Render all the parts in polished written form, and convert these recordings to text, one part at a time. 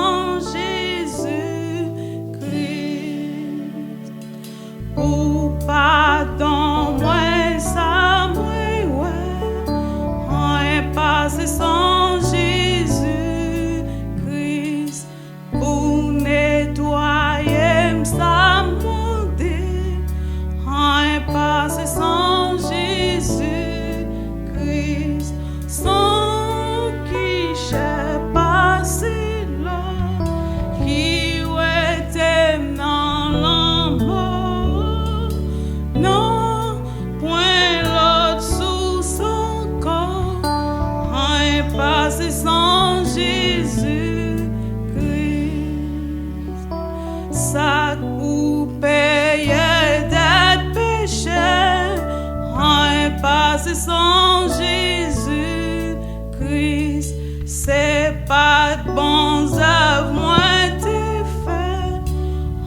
sans Jésus-Christ. Ou pardon, moi, ça, moi, ouais. On est passé sans Jésus-Christ. Pour nettoyer, ça, mon Dieu. On est passé sans Jésus-Christ. Sans qui j'ai passé là, qui était dans l'amour. Non, point l'autre sous son corps. On est passé sans Jésus-Christ. Ça pour payer des péchés. On est passé sans Jésus-Christ. C'est pas de bons œuvres, moi t'es fait.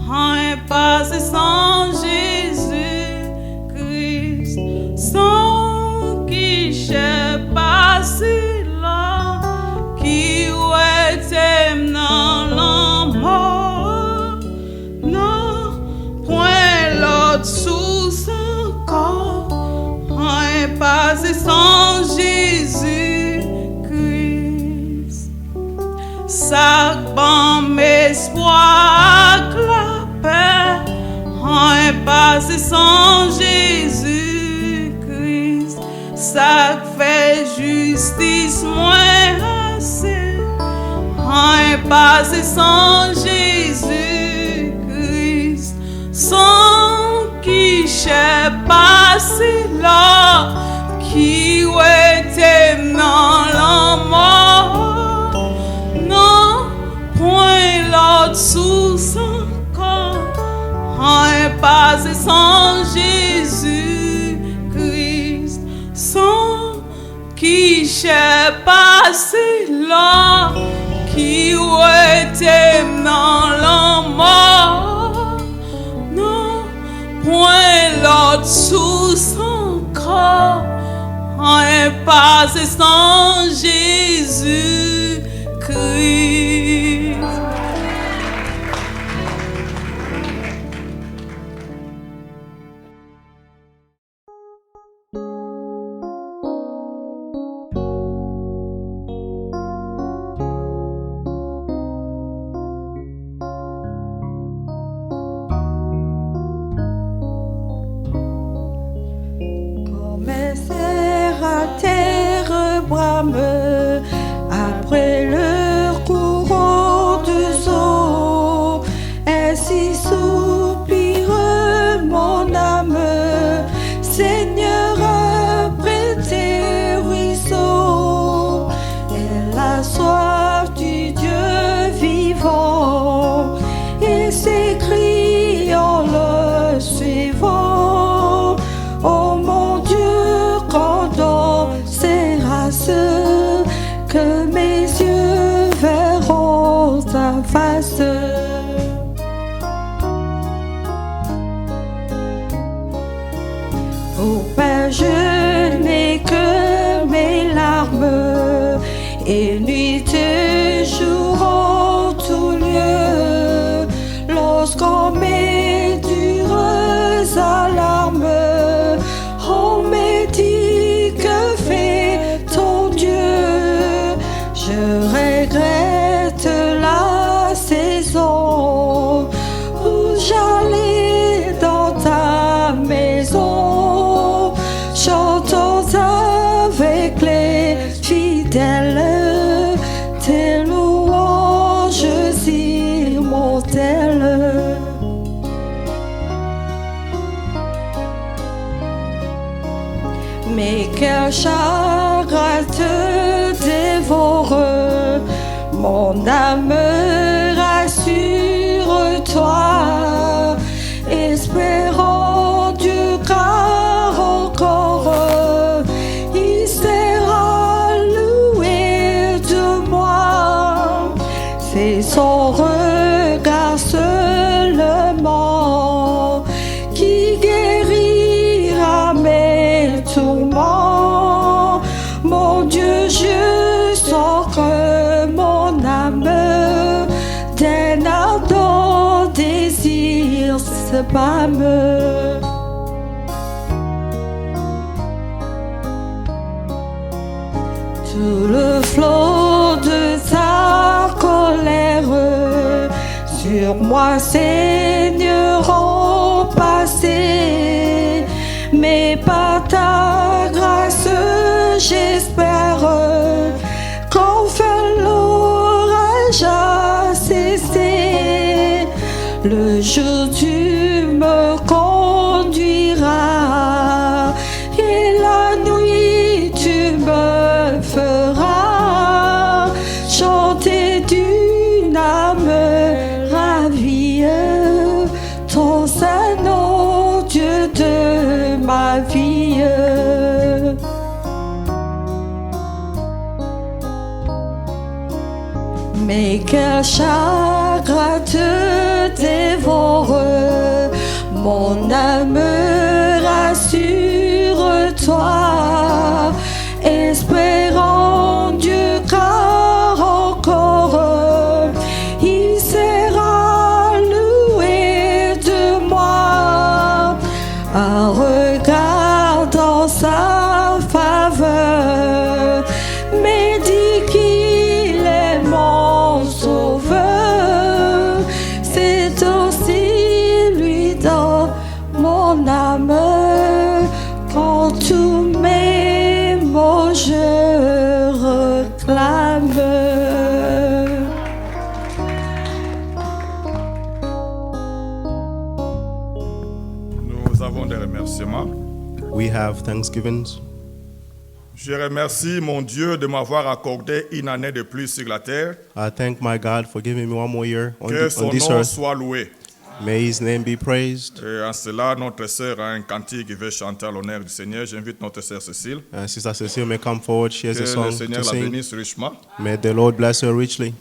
On est passé sans Jésus-Christ. Sans qui j'ai passé là, qui était dans l'amour. Non, point l'autre sous son corps. On est passé sans Jésus-Christ. Ça bon espoir, la paix. On est passé sans Jésus-Christ. Ça fait justice moins assez. On est passé sans Jésus-Christ. Sans qui j'ai passé là, qui était dans l'amour. Non, point l'autre sous son corps. On est passé sans Jésus-Christ. Sans qui j'ai passé là, qui était dans l'amour. Non, point l'autre sous son corps. On est passé sans Jésus-Christ. Après le courant des eaux, ainsi soupire mon âme. Seigneur, après tes ruisseaux, elle a soif du Dieu vivant, et s'écrie en le suivant. Oh mon Dieu, quand dans ces races que mes yeux verront ta face. Oh Père, je n'ai que mes larmes, et nuit et jour en tout lieu. Lorsqu'on met dures alarmes, on me dit que fait ton Dieu. Je regrette la saison où j'allais dans ta maison, chantons avec les fidèles tes louanges immortelles. Mais quel chagrin te dévore, mon âme, rassure-toi, espérant Dieu car encore il sera loué de moi. C'est son regard seulement qui guérira mes tourments. Mon Dieu, je sens que mon âme laisse pas me. Tout le flot de ta colère sur moi, Seigneur, passé, mais par ta grâce, j'espère qu'enfin l'orage a cessé. Le jour tu me conduiras et la nuit tu me feras chanter d'une âme ravie ton saint nom, Dieu de ma vie. Mais quel chagrin te dévore, mon âme, rassure-toi, espérant Dieu, car encore il sera loué de moi, un regard dans sa faveur, mais dit qu'il est mon sauveur, c'est aussi lui dans mon âme, quand tous mes mots je réclame. Nous avons des remerciements. We have thanksgivings. Je remercie mon Dieu de m'avoir accordé une année de plus sur la terre. I thank my God for giving me one more year on Que son this nom earth. soit loué. May his name be praised. Et en cela, notre sœur a un cantique qui veut chanter à l'honneur du Seigneur. J'invite notre sœur Cécile. Sister Cecile may come forward. She has Que a le song Seigneur to la sing. bénisse richement. May the Lord bless her richly.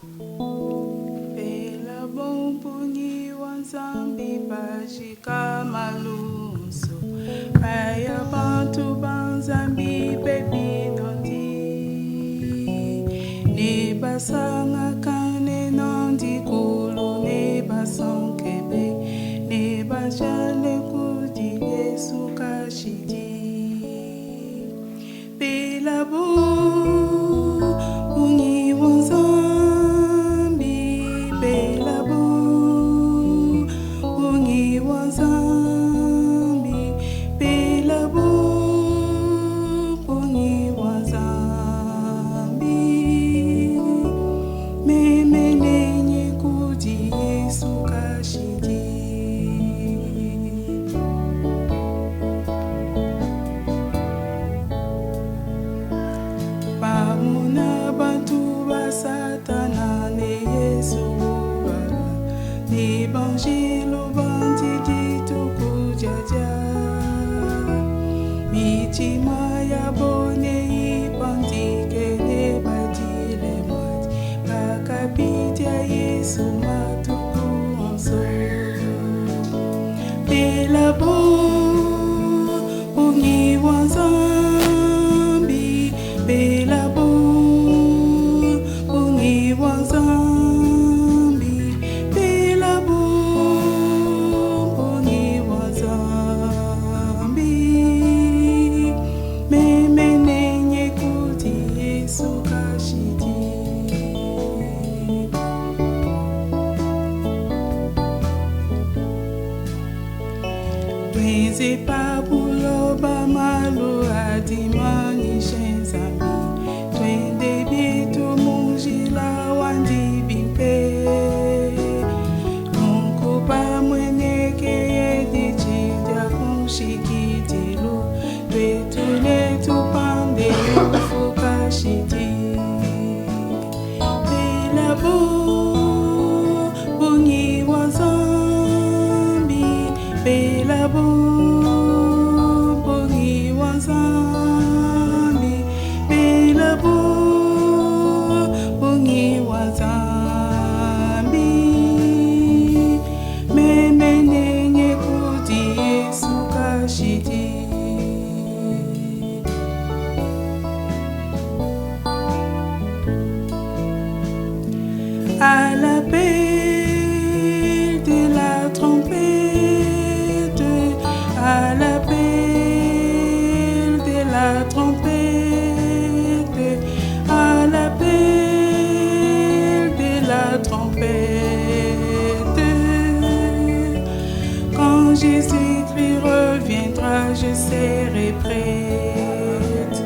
Pela bombuni wanzambi bashika maluso Paya bantu banzambi baby nondi Ne basanga kane nondi kulu Ne basankebe Ne bajale kudi Yesu kashidi Pela bombuni wanzambi Pela bombuni wanzambi Pela bombuni wanzambi Memenenye kudi Yesu kashidi Pamuna bantu basatana ne Yesu baba Ne banjilo bandidi tukujaja Mitima ya bone ipandike ne badile mati Bakapitia Yesu matuku onso Pela bo ungi wanzambi Pela bo ungi wanzambi Pela bo ungi wanzambi Memenenye kuti Yesu kashidi Twenze pabuloba malu adimani shenzambi Twende bitu mungila wandi bimpe Nunkupa mweneke yedi chidya kunshikitilu Twetule tupande ufuka shidi Pela bo bungi wazambi Pela bo Jésus-Christ reviendra, je serai prête.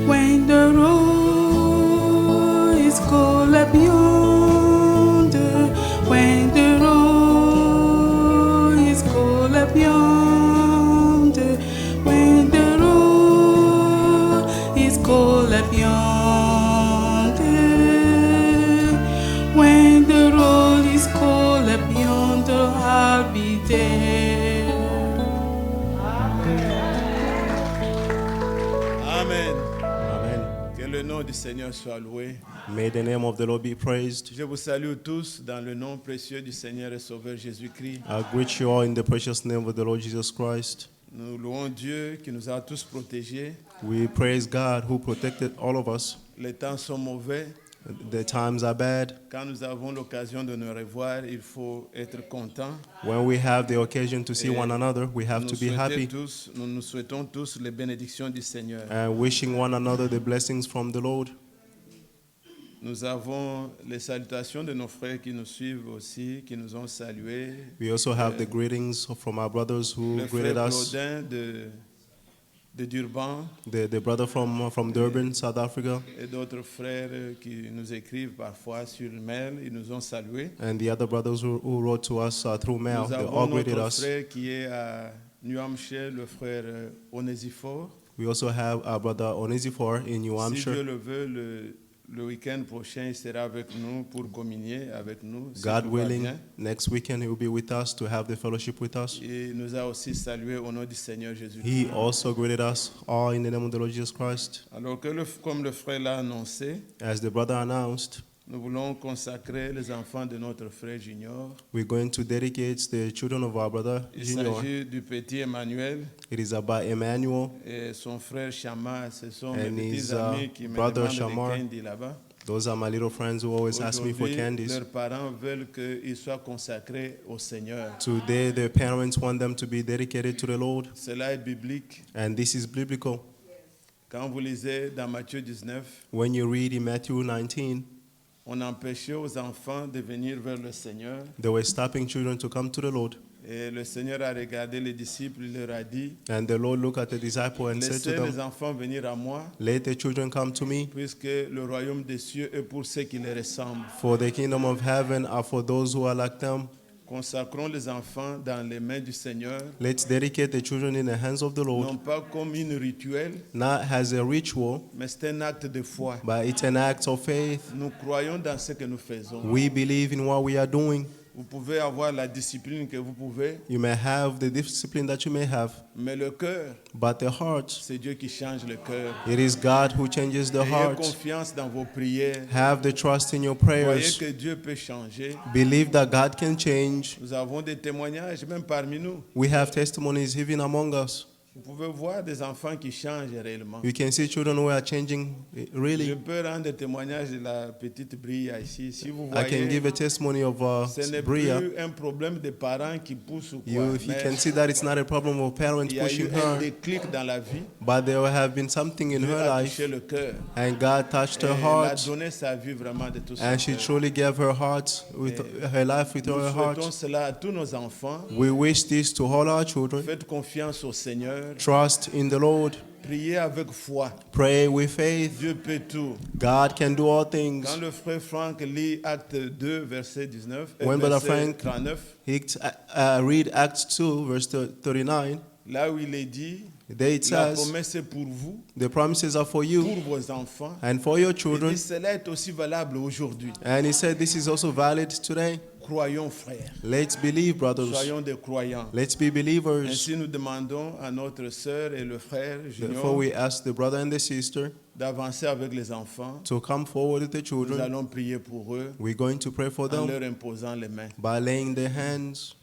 When the road is cold up yonder, when the road is cold up yonder, when the road is cold up yonder, when the road is cold up yonder, I'll be there. Amen. Amen. Que le nom du Seigneur soit loué. May the name of the Lord be praised. Je vous salue tous dans le nom précieux du Seigneur et Sauveur Jésus-Christ. I greet you all in the precious name of the Lord Jesus Christ. Nous louons Dieu qui nous a tous protégés. We praise God who protected all of us. Les temps sont mauvais. The times are bad. Quand nous avons l'occasion de nous revoir, il faut être content. When we have the occasion to see one another, we have to be happy. Nous nous souhaitons tous les bénédictions du Seigneur. And wishing one another the blessings from the Lord. Nous avons les salutations de nos frères qui nous suivent aussi, qui nous ont salués. We also have the greetings from our brothers who Le frère greeted us. Claudin de Durban The brother from Durban, South Africa, et d'autres frères qui nous écrivent parfois sur le mail, ils nous ont salués. and the other brothers who wrote to us through mail. Nous They avons all greeted notre us. frère qui est à New Hampshire, le frère Onésiphore. We also have our brother Onesiphore in New Si Dieu Hampshire. le veut, le week-end prochain, il sera avec nous pour communier avec nous. si God tout va willing, bien. next weekend he will be with us to have the fellowship with us. Il nous a aussi salués au nom du Seigneur Jésus. He also greeted us all in the name of the Lord Jesus Christ. Alors que comme le frère l'a annoncé, As the brother announced, nous voulons consacrer les enfants de notre frère Junior. we're going to dedicate the children of our brother Il Junior. s'agit du petit Emmanuel It is about Emmanuel. et son frère Shama. Ce sont mes And petits his, amis qui me brother demandent Shamar. des candies là-bas. Those are my little friends who always ask me for Aujourd'hui, candies. leurs parents veulent qu'ils soient consacrés au Seigneur. Today, the parents want them to be dedicated to the Lord, Cela est biblique. and this is biblical. Quand vous lisez dans Matthieu 19, When you read in Matthew 19, on empêchait aux enfants de venir vers le Seigneur. they were stopping children to come to the Lord. Et le Seigneur a regardé les disciples, il leur a dit, And the Lord looked at the disciple and said laissez to les them, enfants venir à moi, let the children come to me, puisque le royaume des cieux est pour ceux qui les ressemblent. for the kingdom of heaven are for those who are like them. Consacrons les enfants dans les mains du Seigneur, Let's dedicate the children in the hands of the non Lord, pas comme une rituel, not as a ritual, mais c'est un acte de foi. but it's an act of faith. Nous croyons dans ce que nous faisons. We believe in what we are doing. Vous pouvez avoir la discipline que vous pouvez, You may have the discipline that you may have, mais le cœur, but the heart, c'est Dieu qui change le cœur. it is God who changes the Ayez heart. confiance dans vos prières. Have the trust in your Voyez prayers. que Dieu peut changer. Believe that God can change. Nous avons des témoignages même parmi nous. We have testimonies even among us. Vous pouvez voir des enfants qui changent réellement. You can see children who are changing Je really. peux rendre témoignage de la petite Bria ici. Si vous I can voyez, give a testimony of ce n'est Bria. plus un problème de parents qui poussent ou quoi. If you Mais can see that it's not a problem of parents il y a eu pushing un her, déclic dans la vie. but there have been something in Dieu her a life, touché le cœur. and God touched Et her il a heart, donné sa vie vraiment de tout son and she cœur. truly gave her heart with her life with Nous her souhaitons heart. cela à tous nos enfants. We wish this to all our children. Faites confiance au Seigneur. Trust in the Lord. Priez avec foi. Pray with faith. Dieu peut tout. God can do all things. Quand le frère Franck lit Acte 2, verset 19, When Brother verset Frank 39, Read Acts 2, verse 39. là où il est dit, There it la says, promesse est pour vous, the promises are for pour you vos enfants. and for your Il children. dit, cela est aussi valable aujourd'hui. And he said, this is also valid today. Croyons, frères. Let's believe, brothers. Soyons des croyants. Let's be believers. Ainsi, nous demandons à notre sœur et le frère Therefore, Junior we ask the brother and the sister d'avancer avec les enfants. to come forward with the Nous children. allons prier pour eux We're going to pray for en them leur imposant les mains. by laying their hands.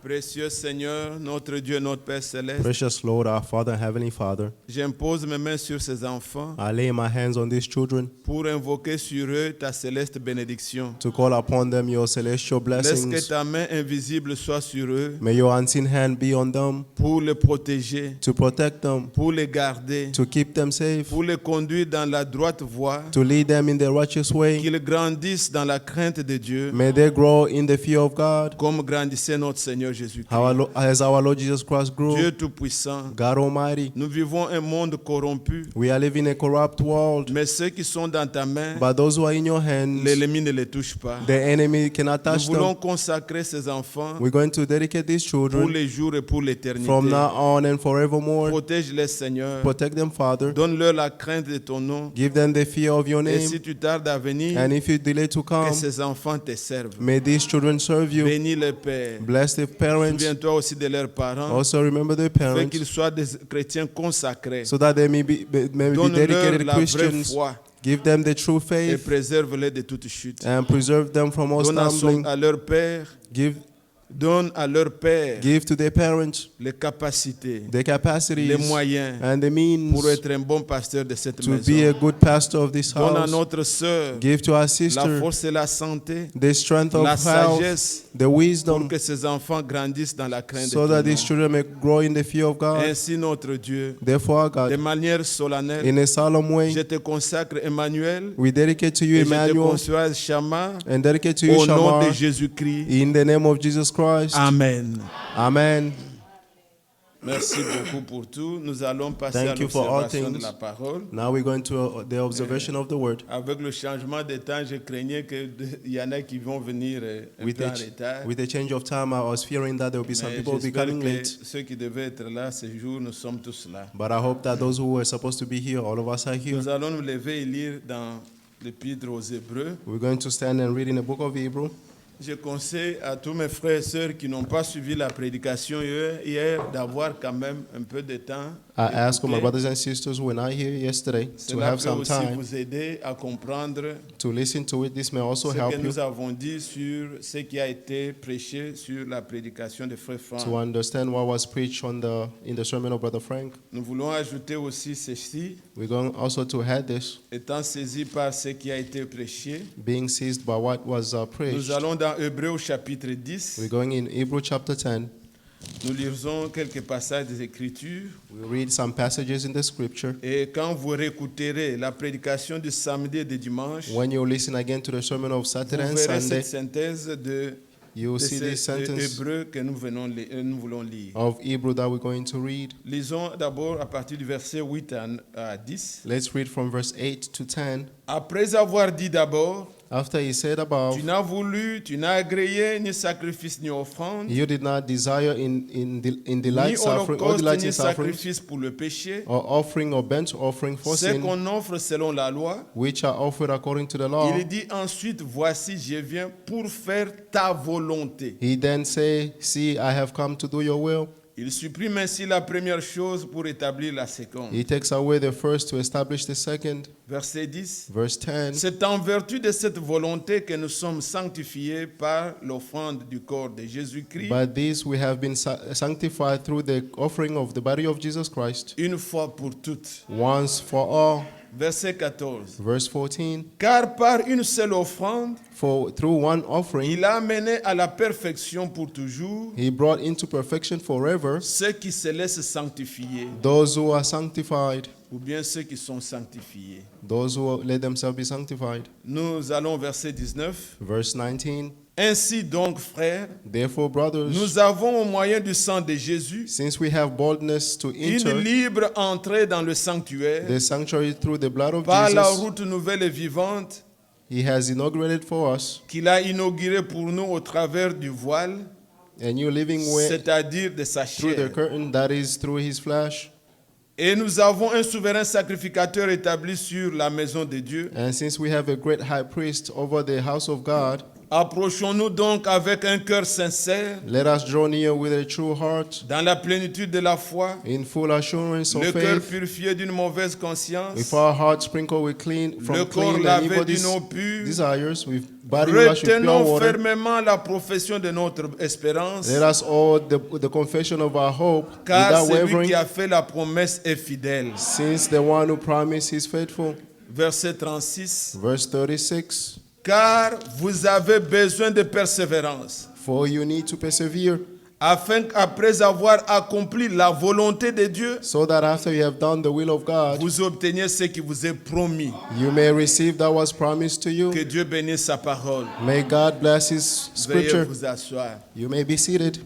Précieux Seigneur, notre Dieu, notre Père Céleste, Precious Lord, our Father and Heavenly Father, j'impose mes mains sur ces enfants I lay my hands on these children pour invoquer sur eux ta céleste bénédiction. to call upon them your celestial Laisse que blessings. ta main invisible soit sur eux May your unseen hand be on them pour les protéger, to protect them, pour les garder, to keep them safe, pour les conduire dans la droite voie, to lead them in the righteous way. qu'ils grandissent dans la crainte de Dieu, May they grow in the fear of God, comme grandissait notre Seigneur Jésus-Christ. as our Lord Jesus Christ grew. Dieu Tout-Puissant, God Almighty, nous vivons un monde corrompu, we are living in a corrupt world, mais ceux qui sont dans ta main, but those who are in your hands, l'ennemi ne les touche pas. the enemy cannot Nous touch voulons them. consacrer ces enfants We're going to dedicate these pour children les jours et pour l'éternité. from now on and forevermore. Protège-les, Seigneur. Protect them, Father. Donne-leur la crainte de ton nom. Give them the fear of your Et name. si tu tardes à venir, And if you delay to que come, ces enfants te servent. may these children serve you. Bénis les pères. Bless the parents. Souviens-toi aussi de leurs parents. Also remember the Fais parents, qu'ils soient des chrétiens consacrés. so that they may be Donne-leur dedicated la vraie Christians. foi Give them the true et faith préserve-les de toute chute. and preserve them from all Donne stumbling. à leur père, donne à leur père Give to their parents les capacités, the capacities les moyens and the means pour être un bon pasteur de cette to maison. be a good pastor of this Donne à house. notre sœur Give to our la sister force et la santé, the strength of la health, sagesse the pour wisdom, que ces enfants grandissent dans la crainte so de that ton these nom. children may grow in the fear of God. Ainsi, notre Dieu, Therefore, de God, manière solennelle, in a solemn je way, te consacre Emmanuel we dedicate to you et je te Emmanuel consacre Shammah and dedicate to you au nom de Shammah Jésus-Christ. in the name of Jesus Christ. Amen. Amen. Merci beaucoup pour tout. Nous allons passer Thank à you for all l'observation de things. la parole. Now we're going to the observation of the word. Avec le changement de temps, je craignais qu'il y en a qui vont venir un With peu en the, retard. with the change of time, I was fearing that there will be some Mais people j'espère becoming que late. ceux qui devaient être là ce jour, nous sommes tous là. But I hope that those who were supposed to be here, all of us are here. Nous allons nous lever et lire dans l'Épître aux Hébreux. We're going to stand and read in the book of Hebrew. Je conseille à tous mes frères et sœurs qui n'ont pas suivi la prédication hier d'avoir quand même un peu de temps. I ask all my d'écouter. brothers and sisters who were not here yesterday to Cela have peut some aussi time vous aider à comprendre to listen to it. This may also ce help que you nous avons dit sur ce qui a été prêché sur la prédication de Frère to Franck. understand what was preached in the sermon of Brother Frank. Nous voulons ajouter aussi ceci, We're going also to add this, étant saisi par ce qui a été prêché. being seized by what was Nous preached. allons dans Hébreux au chapitre 10. We're going in Hebrew chapter 10. Nous lisons quelques passages des Écritures. We read some passages in the scripture. Et quand vous réécouterez la prédication du samedi et du dimanche, When you listen again to the sermon of vous Saturday and verrez Sunday, cette synthèse de you will see this sentence Hébreux que nous voulons lire. of Hebrew that we're going to read. Lisons d'abord à partir du verset 8 à 10. Let's read from verse 8 to 10. Après avoir dit d'abord, After he said above, tu n'as voulu, tu n'as agréé ni sacrifice ni offrande, you did not desire in ni delight suffering or holocauste delight ni in suffering sacrifice pour le péché, or offering or burnt offering for c'est sin, qu'on offre selon la loi. which are offered according to the law. Il dit ensuite, voici, je viens pour faire ta volonté. He then say, see, I have come to do your will. Il supprime ainsi la première chose pour établir la seconde. He takes away the first to establish the second. Verset 10. Verse 10. C'est en vertu de cette volonté que nous sommes sanctifiés par l'offrande du corps de Jésus-Christ, By this we have been sanctified through the offering of the body of Jesus Christ, une fois pour toutes. once for all. Verset 14. Verse 14. Car par une seule offrande, For through one offering il a amené à la perfection pour toujours he brought into perfection forever ceux qui se laissent sanctifier, those who are sanctified, ou bien ceux qui sont sanctifiés. those who let themselves be sanctified. Nous allons au verset 19. Verse 19. Ainsi donc, frères, Therefore, brothers, nous avons au moyen du sang de Jésus since we have boldness to une enter libre entrée dans le sanctuaire the sanctuary through the blood of par la Jesus, route nouvelle et vivante he has inaugurated for us qu'il a inaugurée pour nous au travers du voile, a new living way c'est-à-dire de sa through the chair. curtain, that is through his flesh. Et nous avons un souverain sacrificateur établi sur la maison de Dieu, And since we have a great high priest over the house of God, Approchons-nous donc avec un cœur sincère, Let us draw near with a true heart, dans la plénitude de la foi, in full assurance of le cœur faith, purifié d'une mauvaise conscience, with our hearts sprinkled with clean, le from corps clean and lavé evil d'une eau pure. desires, with body washed with pure Retenons water. fermement la profession de notre espérance, Let us hold the confession of our hope car without celui wavering, qui a fait la promesse est fidèle. since the one who promised is faithful. Verset 36. Verse 36. Car vous avez besoin de persévérance, For you need to persevere, afin qu'après avoir accompli la volonté de Dieu, so that after you have done the will of God, vous obteniez ce qui vous est promis. you may receive that was promised to you. Que Dieu bénisse sa parole. May God bless His Veuillez scripture. vous asseoir. You may be seated.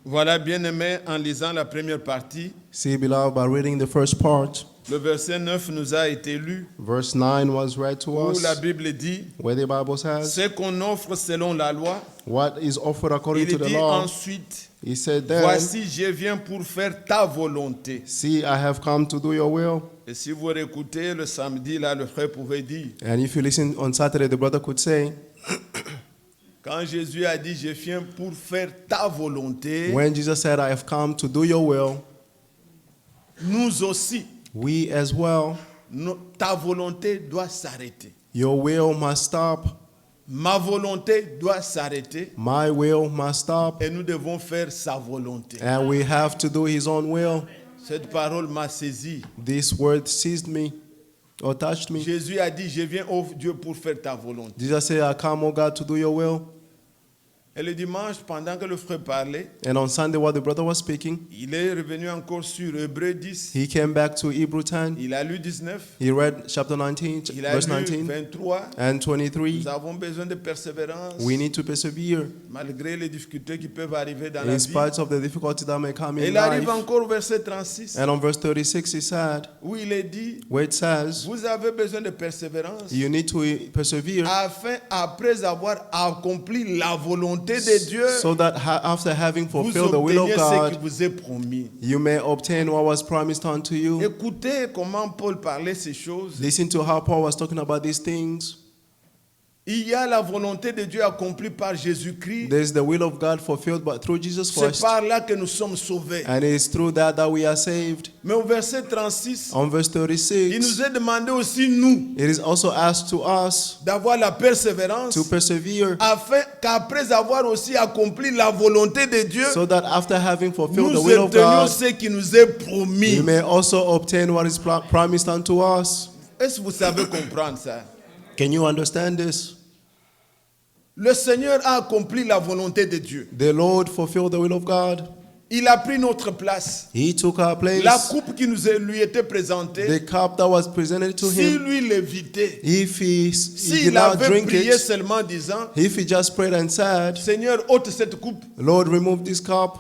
Voilà, bien-aimés, en lisant la première partie, See, beloved, by reading the first part, le verset 9 nous a été lu, verse 9 was read to où us, la Bible dit, where the Bible says, ce qu'on offre selon la loi, what is offered according il to the dit law. ensuite, He said then, voici, je viens pour faire ta volonté. see, I have come to do your will. Et si vous réécoutez le samedi, là, le frère pouvait dire, And if you listen on Saturday, the brother could say, quand Jésus a dit, je viens pour faire ta volonté, when Jesus said, I have come to do your will, nous aussi, we as well, ta volonté doit s'arrêter. your will must stop, Ma volonté doit s'arrêter my will must stop, et nous devons faire sa volonté. and we have to do his own will. Cette parole m'a saisi. This word seized me or touched me. Jésus a dit, je viens, ô Dieu, pour faire ta volonté. Jesus said, I come, O God, to do your will. Et le dimanche, pendant que le frère parlait, And on Sunday, while the brother was speaking, il est revenu encore sur Hébreux 10. he came back to Hebrew 10. Il a lu 19. He read chapter 19, Il a verse lu 19 23. and 23. Nous avons besoin de persévérance, We need to persevere malgré les difficultés qui peuvent arriver dans la in vie. spite of the difficulty that may come Et in il arrive life. encore au verset 36, And on verse 36, he said, où il est dit, where it says, vous avez besoin de persévérance, you need to persevere afin, après avoir accompli la volonté de Dieu, so that after having vous fulfilled the will of obteniez ce qui God, vous est promis. you may obtain what was promised unto you. Écoutez comment Paul parlait ces choses. Listen to how Paul was talking about these things. Il y a la volonté de Dieu accomplie par Jésus-Christ. There's the will of God fulfilled but through Jesus C'est Christ. par là que nous sommes sauvés. And it is through that we are saved. Mais au verset 36, On verse il nous 36, est demandé aussi, nous, it is also asked to us d'avoir la persévérance, to persevere, afin qu'après avoir aussi accompli la volonté de Dieu, so that after having fulfilled the nous will of obtenions God, ce qui nous est promis. we may also obtain what is promised unto us. Est-ce que vous savez comprendre ça? Can you understand this? Le Seigneur a accompli la volonté de Dieu. The Lord fulfilled the will of God. Il a pris notre place. He took our place. La coupe qui lui était présentée, The cup that was presented to si him, lui l'évitait, if he s'il did not avait drink prié it, seulement disant, if he just prayed and said, Seigneur, ôte cette coupe, Lord, remove this cup,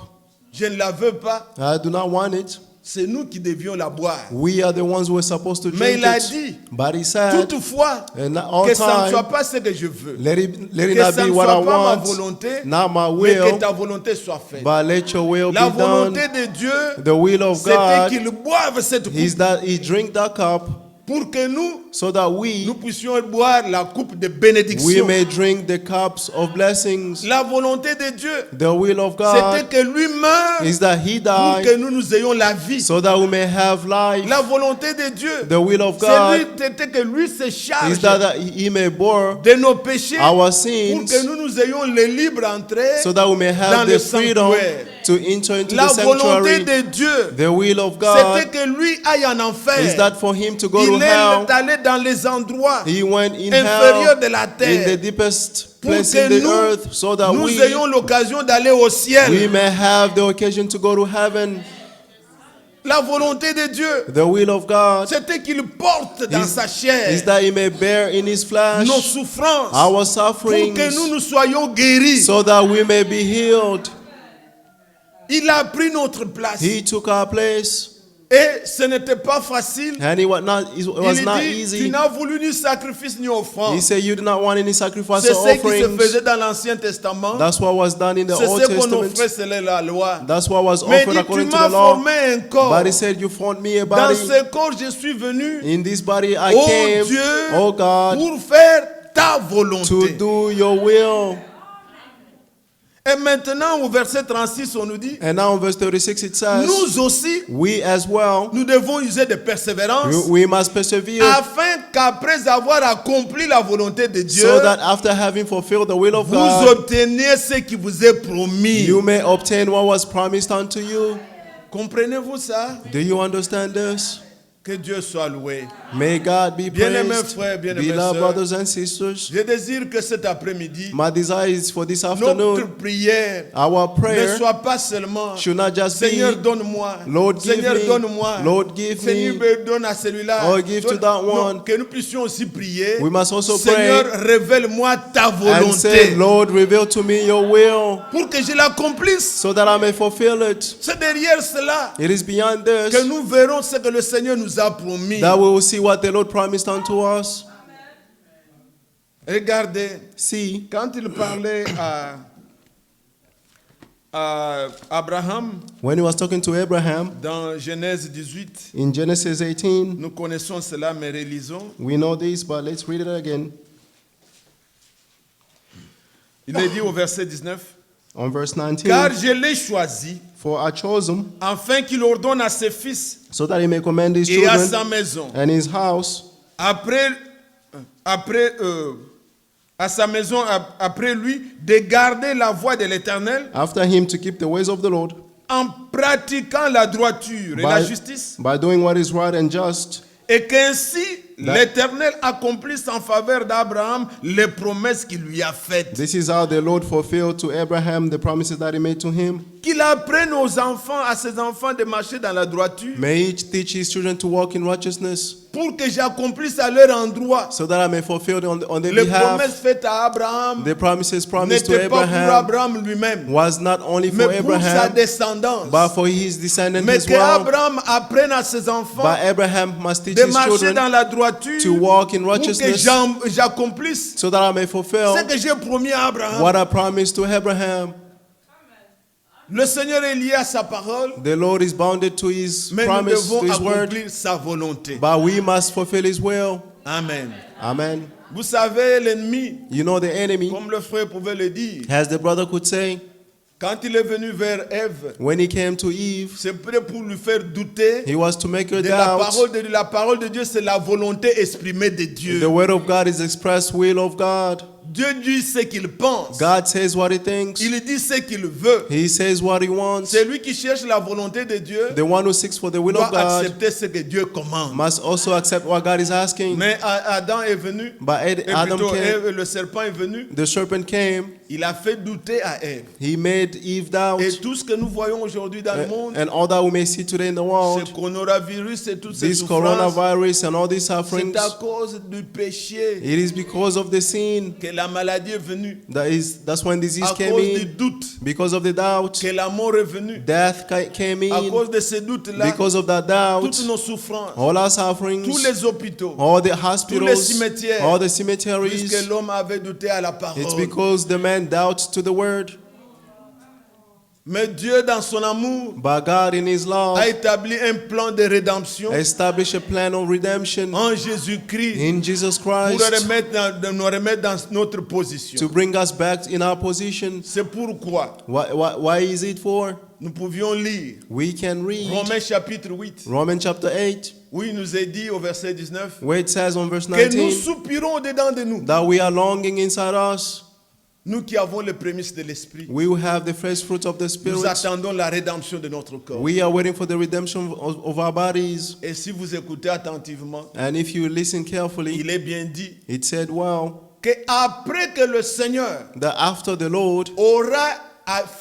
je ne la veux pas, I do not want it. c'est nous qui devions la boire. We are the ones who are supposed to Mais drink il a it. dit, But he said, toutefois, and all que ça ne soit time, pas ce que je veux, let it que not ça be ne what soit I pas ma want, volonté, not my mais que will, ta volonté soit faite. but let your will La be done. volonté de Dieu, The will of c'était God qu'il boive cette is coupe that he drink that cup pour que nous so that we puissions boire la coupe de we bénédiction. may drink the cups of blessings. La volonté de Dieu, The will of c'était God que lui meure is that he pour que died nous ayons la vie. so that we may have life. La volonté de Dieu, The will of c'était God que lui se is charge that he may bore de nos péchés our pour sins que nous ayons le libre entrée so that we may dans have le the freedom sanctuaire. to enter into La the volonté sanctuary. de Dieu, The will of c'était God que lui aille en enfer. is that for him to go to Il est hell, allé dans les endroits he went in inférieurs hell, de la in the terre deepest pour place in que the earth, so that nous we ayons l'occasion d'aller au ciel. may have the occasion to go to heaven. La volonté de Dieu, The will of God c'était qu'il porte dans sa is chair that he may bear in his flesh nos souffrances our pour sufferings, que nous soyons guéris. so that we may be healed. Il a pris notre place. He took our place. Et ce n'était pas facile. And it was not Il dit, tu easy. n'as voulu ni sacrifice ni offrande. He said, you do not want any sacrifice C'est or ce qui se offerings. faisait dans l'Ancien Testament. That's what was done in the C'est Old ce qu'on Testament. offrait, c'est la loi. That's what was Mais il offered dit, tu according to m'as the law. formé un corps. But he said, you formed me a Dans body. ce corps, je suis venu, In this body I oh came, Dieu, oh God, pour faire ta to volonté. do your will. Et maintenant, au verset 36, on nous dit, And now in verse 36 it says, nous aussi, we as well, nous devons user de persévérance we must persevere, afin qu'après avoir accompli la volonté de Dieu, so that after having fulfilled the will of vous God, obteniez ce qui vous est promis. you may obtain what was promised unto you. Comprenez-vous ça? Do you understand this? Que Dieu soit loué. May God be Bien-aimés praised. frères, bien-aimés Beloved sœurs, brothers and sisters, je désire que cet après-midi, my desire is for this notre afternoon, prière our ne prayer soit pas seulement should not just Seigneur, be, donne-moi. Lord, give Seigneur, me. donne-moi. Lord, give Seigneur, me. donne à celui-là. Or give to that Non, one. que nous puissions aussi prier. We must also Seigneur, révèle-moi ta and say, volonté Lord, reveal to me your will, pour que je l'accomplisse. so that I may fulfill it. C'est derrière cela It is beyond que this nous verrons ce que le Seigneur nous a promis. that we will see what the Lord promised unto us. Regardez, See, quand il parlait à Abraham when he was talking to Abraham dans Genèse 18, in Genesis 18, nous connaissons cela, mais relisons. we know this, but let's read it again. Il est dit au verset 19, On verse car 19, je l'ai choisi for I chose him afin qu'il ordonne à ses fils so that he may command his et à children sa maison, and his house après à sa maison après lui, de garder la voie de l'Éternel after him to keep the ways of the Lord en pratiquant la droiture et la justice, by doing what is right and just, et qu'ainsi l'Éternel accomplisse en faveur d'Abraham les promesses qu'il lui a faites. This is how the Lord fulfilled to Abraham the promises that he made to him. Qu'il apprenne aux enfants, à ses enfants de marcher dans la droiture, May he teach his children to walk in righteousness, pour que j'accomplisse à leur endroit so that I may fulfill on their les behalf promesses faites à Abraham. the promises promised to N'étaient pas pour Abraham Abraham lui-même, was not only mais for pour sa Abraham, descendance. but for his descendants Mais as que well. Abraham apprenne à ses enfants But Abraham must teach de his marcher children dans la droiture to walk in pour que righteousness, j'accomplisse so that I may fulfill ce que j'ai promis à Abraham. what I promised to Abraham. Le Seigneur est lié à sa parole, The Lord is bounded to his mais nous promise, devons to his word, accomplir sa volonté. but we must fulfill his will. Amen. Amen. Vous savez, l'ennemi, You know the enemy, comme le frère pouvait le dire, as the brother could say, quand il est venu vers Ève, when he came to Eve, c'est prêt pour lui faire douter he was to make her de la doubt. parole de Dieu. La parole de Dieu, c'est la volonté exprimée de Dieu. The word of God is expressed will of God. Dieu dit ce qu'il pense. God says what he thinks. Il dit ce qu'il veut. He says what he wants. C'est lui qui cherche la volonté de Dieu, The one who seeks for the will doit of God accepter ce que Dieu commande. must also accept what God is asking. Mais Adam est venu, But et Adam plutôt came, Ève, le serpent est venu, the serpent came, il a fait douter à Ève. he made Eve doubt. Et tout ce que nous voyons aujourd'hui dans le monde, And all that we may see today in the world, ce coronavirus et toutes ces this souffrances, coronavirus and all these sufferings, c'est à cause du péché it is because of the sin. que la maladie est venue, That's when disease à came cause du in, doute because of the doubt. que la mort est venue, Death came à in, cause de ces doutes-là, because of that doubt. toutes nos souffrances, All our sufferings, tous les hôpitaux, all the tous les hospitals, cimetières, all the cemeteries, puisque l'homme avait douté à la parole. it's because the man doubts to the word. Mais Dieu, dans son amour, But God in his love a établi un plan de rédemption established a plan of redemption en Jésus-Christ in Jesus pour Christ nous remettre dans notre position. to bring us back in our position. C'est pourquoi Why is it for? nous pouvions lire We can read Romains chapitre 8, Romans chapter 8, où il nous est dit au verset 19 where it says on verse que nous 19 soupirons au-dedans de nous, that we are longing inside us. nous qui avons les prémices de l'Esprit. We will have the first fruits of the Nous Spirit. attendons la rédemption de notre corps. We are waiting for the redemption of our bodies. Et si vous écoutez attentivement, And if you listen carefully, il est bien dit it said, well, que après que le Seigneur that after the Lord aura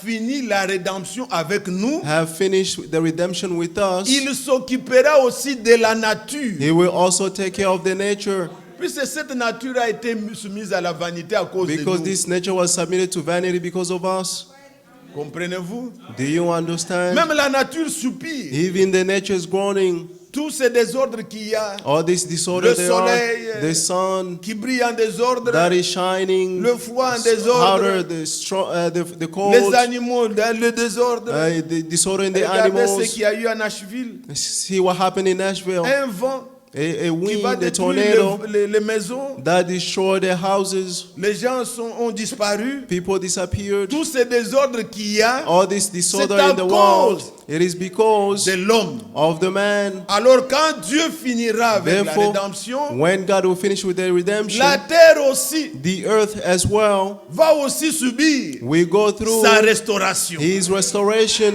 fini la rédemption avec nous, have finished the redemption with us, il s'occupera aussi de la nature. he will also take care of the nature. Puisque cette nature a été soumise à la vanité à cause de Because nous. this nature was submitted to vanity because of us. Comprenez-vous? Do you understand? Même la nature soupire. Even the nature is groaning. Tous ces désordres qu'il y a, All this disorder Le there soleil, are, the sun qui brille en désordre, that is shining, le froid en hotter, désordre, the les cold, animaux dans le désordre. the disorder in the Regardez ce animals. qu'il y a eu à Nashville. See what happened in Nashville. Un vent A qui wind, va a détruire tornado les maisons. that destroyed their houses. Les gens ont disparu. People disappeared. Tous ces désordres qu'il y a, All this disorder C'est à in the world, cause it is because de l'homme. of the man. Alors quand Dieu finira avec la Therefore, rédemption, when God will finish with the redemption, la terre aussi the earth as well va aussi subir will go through sa restauration. His restoration.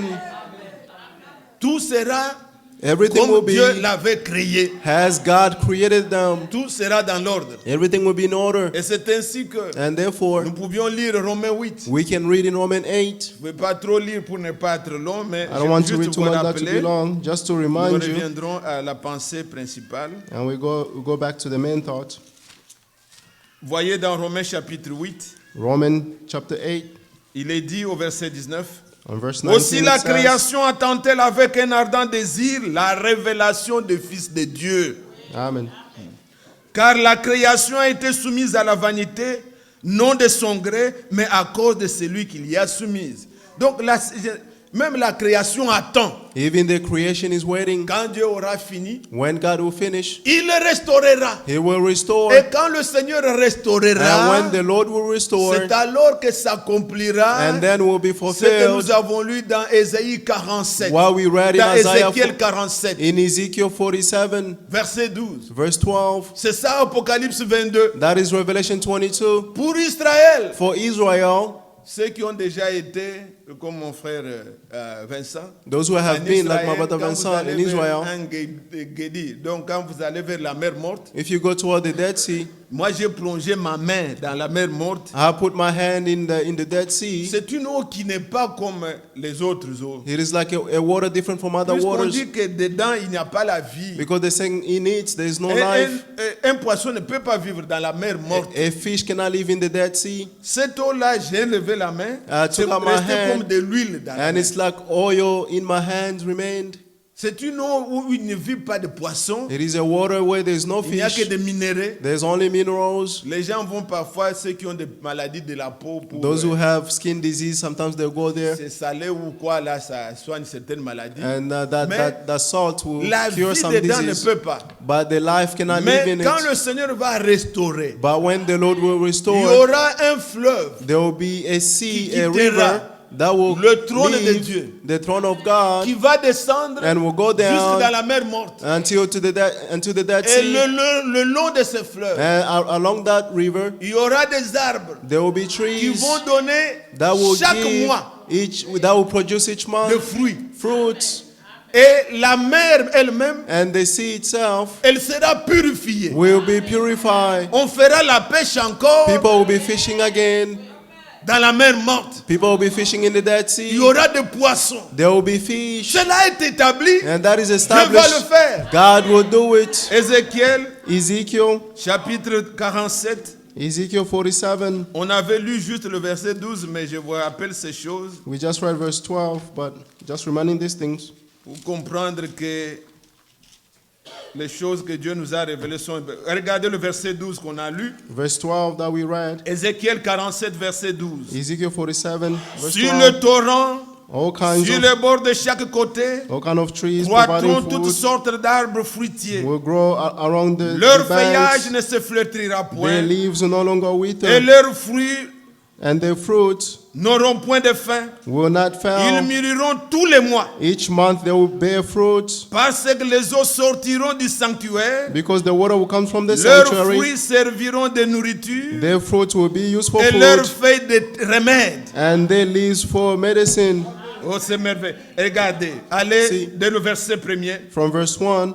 Tout sera Everything will comme be Dieu l'avait créé. as God created them. Tout sera dans l'ordre. Everything will be in order. Et c'est ainsi que And therefore, nous pouvions lire Romains 8. we can read in Romans 8. Je ne vais pas trop lire pour ne pas être long, mais I don't want to je vais read juste too vous much, not to be rappeler. long, just to Nous remind you. reviendrons à la pensée principale. And we go back to the main thought. Voyez dans Romains chapitre 8, Romans chapter 8, il est dit au verset 19. on verse 19. Aussi la it says, création attend-elle avec un ardent désir la révélation du Fils de Dieu. Amen. Car la création a été soumise à la vanité, non de son gré, mais à cause de celui qui l'y a soumise. Donc même la création attend. Even the creation is waiting. Quand Dieu aura fini, When God will finish, il le restaurera. He will restore. Et quand le Seigneur restaurera, And when the Lord will restore, c'est alors que s'accomplira and then will be ce que fulfilled nous avons lu dans Ésaïe 47. what we read in Dans Isaiah Ézéchiel 47, in Ezekiel 47, verset 12. verse 12. C'est ça Apocalypse 22. That is Revelation 22. Pour Israël, For Israel, ceux qui ont déjà été, comme mon frère Vincent, those who have en been, like my Israël, brother quand vous Vincent, allez in vers Israel, un Guédi, donc quand vous allez vers la mer morte, if you go toward the Dead Sea, moi j'ai plongé ma main dans la mer morte. I put my hand in the Dead Sea. C'est une eau qui n'est pas comme les autres eaux. It is like a water different from other Puisqu'on waters, dit que dedans il n'y a pas la vie. because they're saying in it there is no Un life. poisson ne peut pas vivre dans la mer morte. A fish cannot live in the Dead Sea. Cette eau-là, j'ai levé la main, c'est took out my resté hand, comme de l'huile dans la And main. it's like oil in my hands remained. C'est une eau où il ne vit pas de poissons, It is a water where there is no il n'y a que fish. des minéraux. There's only minerals. Les gens vont parfois, ceux qui ont des maladies de la peau, pour Those who have skin disease, sometimes they'll go there. c'est salé ou quoi, là, ça soigne certaines maladies. And Mais that salt will La vie cure some dedans ne disease. peut pas. But the life cannot live Mais in quand it. le Seigneur va restaurer, But when the Lord will il y restore, aura un fleuve there will be a sea, qui a quittera river that will le trône de leave Dieu, the throne of God qui va descendre and will go jusque down dans la mer morte. until to the Dead Et Sea. le long de ce fleuve, And along that river, il y aura des arbres there will be qui trees vont donner that will chaque give mois that will produce each de month fruits. fruits, Et la mer elle-même, and the sea itself elle sera purifiée. will be purified. On fera la pêche encore People will be fishing again. dans la mer morte. People will be fishing in the Dead Il y Sea. aura des poissons. There will be fish. Cela est établi. And that is Dieu va established. le faire. God will do it. Ézéchiel, Ezekiel, chapitre 47. Ezekiel 47. On avait lu juste le verset 12, mais je vous rappelle ces choses We just read verse 12, but just reminding these things pour comprendre que les choses que Dieu nous a révélées sont... Regardez le verset 12 qu'on a lu. Verse 12 that we read. Ézéchiel 47, verset 12. Ezekiel 47, verse Sur 12. le torrent, All kinds sur of les bords de chaque côté, trees croîtront providing toutes food sortes d'arbres fruitiers. will grow around the Leur banks. feuillage ne se flétrira Their point, leaves will no longer et wither, leurs fruits and their fruits n'auront point de fin. will not Ils fail. mûriront tous les mois, Each month they will bear fruits, parce que les eaux sortiront du sanctuaire. because the water will come from the Leurs sanctuary. fruits serviront de nourriture, Their fruits will be used for et leurs food, feuilles de remède. and their leaves for medicine. Oh, c'est merveilleux. Regardez, allez Si. dès le verset premier. From verse 1,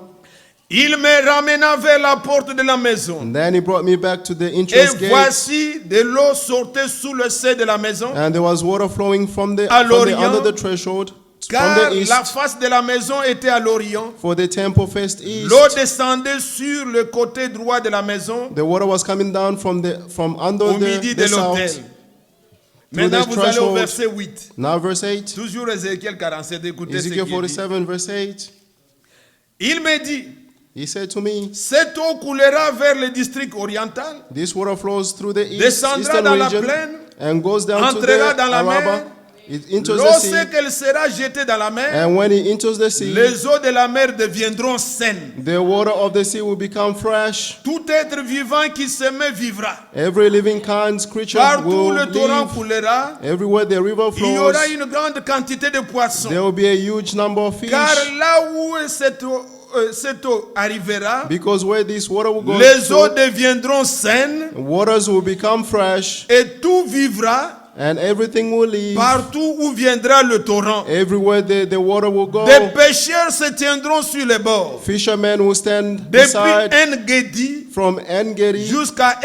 Il me ramena vers la porte de la maison. and then he brought me back to the Et entrance gate, voici, de l'eau sortait sous le seuil de la maison, and there was water flowing from À l'Orient, under the threshold, car from the east, la face de la maison était à l'Orient. for the temple faced east. L'eau descendait sur le côté droit de la maison, The water was coming down from under au midi the de south, l'autel. Maintenant, this vous allez au threshold. verset 8. Now verse 8. Toujours Ézéchiel 47, écoutez ce Ezekiel qu'il dit. 47 verse 8. Il me dit, He said to me, cette eau coulera vers le district oriental, this water flows through the descendra eastern dans la region plaine, and goes down to the entrera dans la mer. Araba. It enters the sea. Lorsqu'elle sera jetée dans la mer, And when it enters the sea, les eaux de la mer deviendront saines. the water of the sea will become fresh. Tout être vivant qui se met vivra. Every living kind creature Partout will le torrent live. coulera, Everywhere the river il y aura flows, une grande quantité de poissons. there will be a huge number of fish. Car là où cette eau arrivera, Because where this water will go, les eaux to, deviendront saines waters will become fresh, et tout vivra and everything will live. partout où viendra le torrent. Everywhere the water will go, Des pêcheurs se tiendront sur les bords. fishermen will stand Depuis beside En-Gedi from En-Gedi jusqu'à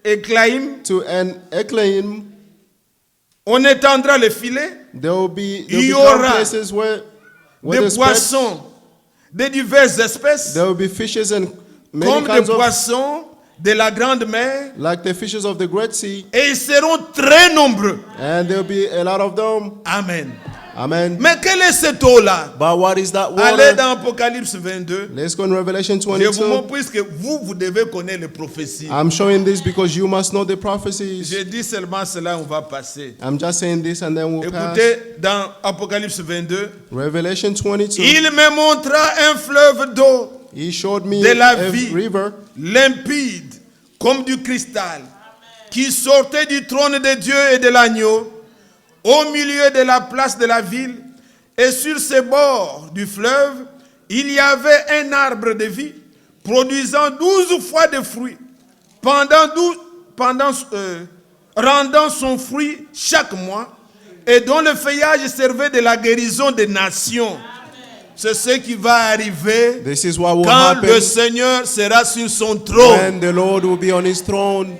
En-Eklaim, to En-Eklaim. on étendra le filet. There will be Il y become aura places where Des the spread, poissons de diverses espèces, there will be fishes and many comme des kinds of, poissons de la grande mer, like the fishes of the Great Sea, et ils seront très nombreux. and there will be a lot of them. Amen. Amen. Mais quelle est cette eau-là? But what is that Allez water? dans Apocalypse 22. Let's go in Revelation Je vous 22. montre puisque vous devez connaître les prophéties. I'm showing this because you must know the prophecies. Je dis seulement cela, on va passer. I'm just saying this and then we'll pass. Écoutez, dans Apocalypse 22, Revelation 22. il me montra un fleuve d'eau He showed me de la a vie, river limpide comme du cristal, qui sortait du trône de Dieu et de l'agneau, au milieu de la place de la ville, et sur ses bords du fleuve, il y avait un arbre de vie, produisant 12 fois de fruits, rendant son fruit chaque mois, et dont le feuillage servait de la guérison des nations. C'est ce qui va arriver This is what will quand le happen Seigneur sera sur son trône. when the Lord will be on his throne.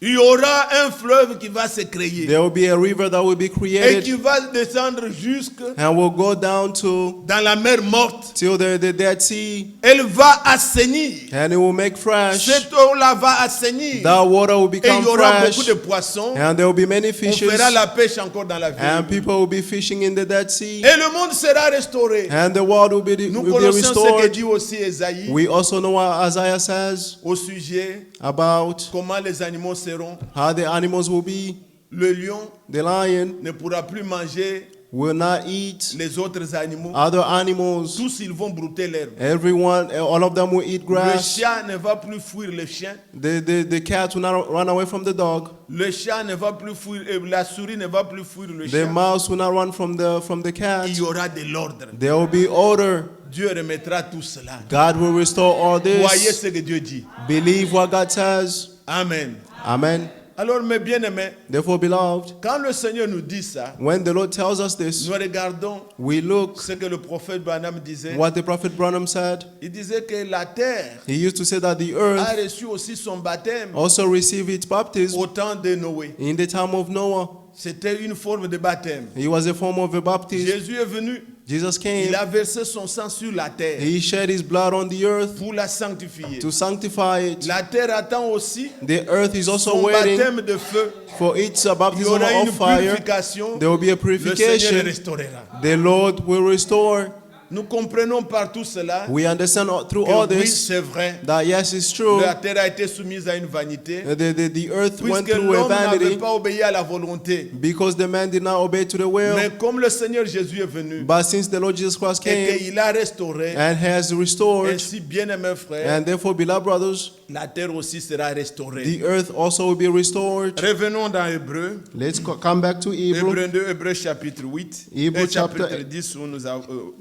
Il y aura un fleuve qui va se créer There will be a river that will be et qui created va descendre jusque and will go down to dans la mer morte. till the Dead Sea, Elle va assainir. and it will make fresh. Cette eau-là va assainir. That water will Et il become y aura fresh, beaucoup de poissons. and there will be many On fishes, fera la pêche encore dans la and ville. people will be fishing in the Dead Sea, Et le monde sera restauré. and the world will be Nous connaissons ce que restored. dit aussi Esaïe We also know what Isaiah says au sujet about comment les animaux seront. how the animals will be. Le lion The lion ne pourra plus manger will not eat les autres animaux. other animals. Tous ils vont brouter l'herbe. Everyone, all of them will eat Le grass. chat ne va plus fuir le chien. The cat will not run away from the dog. Le chat ne va plus fuir, la souris ne va plus fuir le The chat. mouse will not run from the cat. Il y aura de l'ordre. There will be order. Dieu remettra tout cela. God will restore all Voyez this. ce que Dieu dit. Believe what God says. Amen. Amen. Alors mes bien-aimés, Therefore, beloved, quand le Seigneur nous dit ça, when the Lord tells us this, nous regardons we look ce que le prophète Branham disait. what the prophet Branham said. Il disait que la terre He used to say that the a earth reçu aussi son baptême also received its baptism au temps de Noé. in the time of Noah. C'était une forme de baptême. It was a form of a baptism. Jésus est venu. Jesus came. Il a versé son sang sur la terre He shed his blood on the earth pour la sanctifier. to sanctify it. La terre attend aussi The earth is also son waiting baptême de feu. for its Il y baptism aura une of fire. purification. There will be a Le Seigneur purification. restaurera. The Lord will restore. Nous comprenons par tout cela We understand through que all oui, this c'est vrai. that yes, it's true. La terre a été soumise à une vanité. The earth went Puisque through a l'homme n'avait vanity pas obéi à la volonté. because the man did not obey to the will. Mais comme le Seigneur Jésus est venu But since the Lord Jesus Christ et came qu'il a restauré, and has restored, ainsi bien-aimés frères, and therefore, beloved brothers, la terre aussi sera restaurée. the earth also will be restored. Revenons dans Hébreu. Let's come back to Hebrew. Hébreu 2, Hébreu chapitre 8, Hébreu chapitre chapter- 10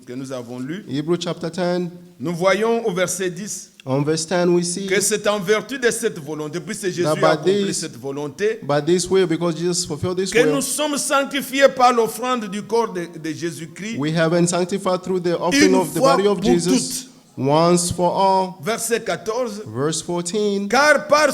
que nous avons lu. Hebrew chapter 10. Nous voyons au verset 10 On verse 10 we see, que c'est en vertu de cette volonté, puisque Jésus That by a accompli this- cette volonté, by this way, because Jesus fulfilled this que will, nous sommes sanctifiés par l'offrande du corps de Jésus-Christ. we have been sanctified through the offering Une of the fois body of pour Jesus once for all. Verset 14. Verse 14, Car par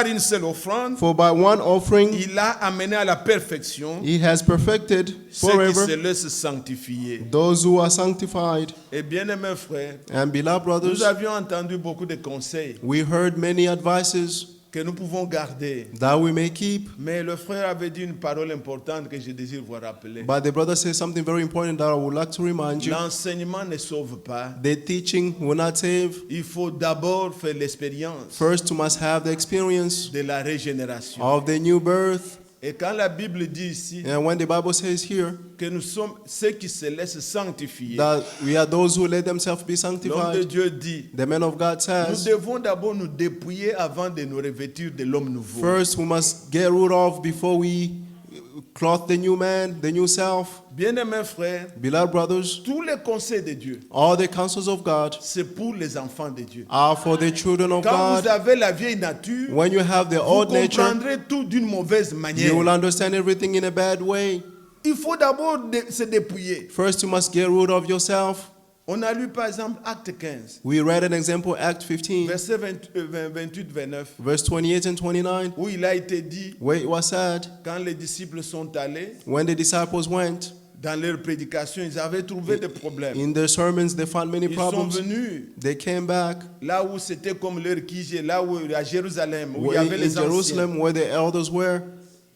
une seule offrande, for by one offering il a amené à la perfection he has perfected ceux qui forever se laissent sanctifier. those who are sanctified. Et bien aimés frères, And beloved nous brothers, avions entendu beaucoup de conseils. we heard many advices. que nous pouvons garder. that we may keep. Mais le frère avait dit une parole importante que je désire vous rappeler. But the brother says something very important that I would like to remind you. L'enseignement ne sauve pas. The teaching will not save. Il faut d'abord faire l'expérience First, you must have the experience de la régénération. of the new birth. Et quand la Bible dit ici And when the Bible says here que nous sommes ceux qui se laissent sanctifier, that we are those who let themselves be l'homme de sanctified, Dieu dit, the man of God nous says, devons d'abord nous dépouiller avant de nous revêtir de l'homme nouveau. first we must get rid of before we clothe the new man, the new self. Bien-aimés frères, Beloved brothers, tous les conseils de Dieu, all the counsels of God c'est pour les enfants de Dieu. are for the children of Quand vous God. avez la vieille nature, When you have the vous old nature, comprendrez tout d'une mauvaise you manière. will understand everything in a bad way. Il faut d'abord se dépouiller. First, you must get rid of yourself. On a lu par exemple Acte 15, We read an example, Act 15, versets 28-29, verse 28 and 29, où il a été dit, where it was said, quand les disciples sont allés, when the disciples went, dans leur prédication, ils avaient trouvé des problèmes. in their sermons, they found many Ils sont problems. venus They came back là où c'était comme leur QG, là où à Jérusalem, où il y in avait les anciens. Jerusalem, where the elders were,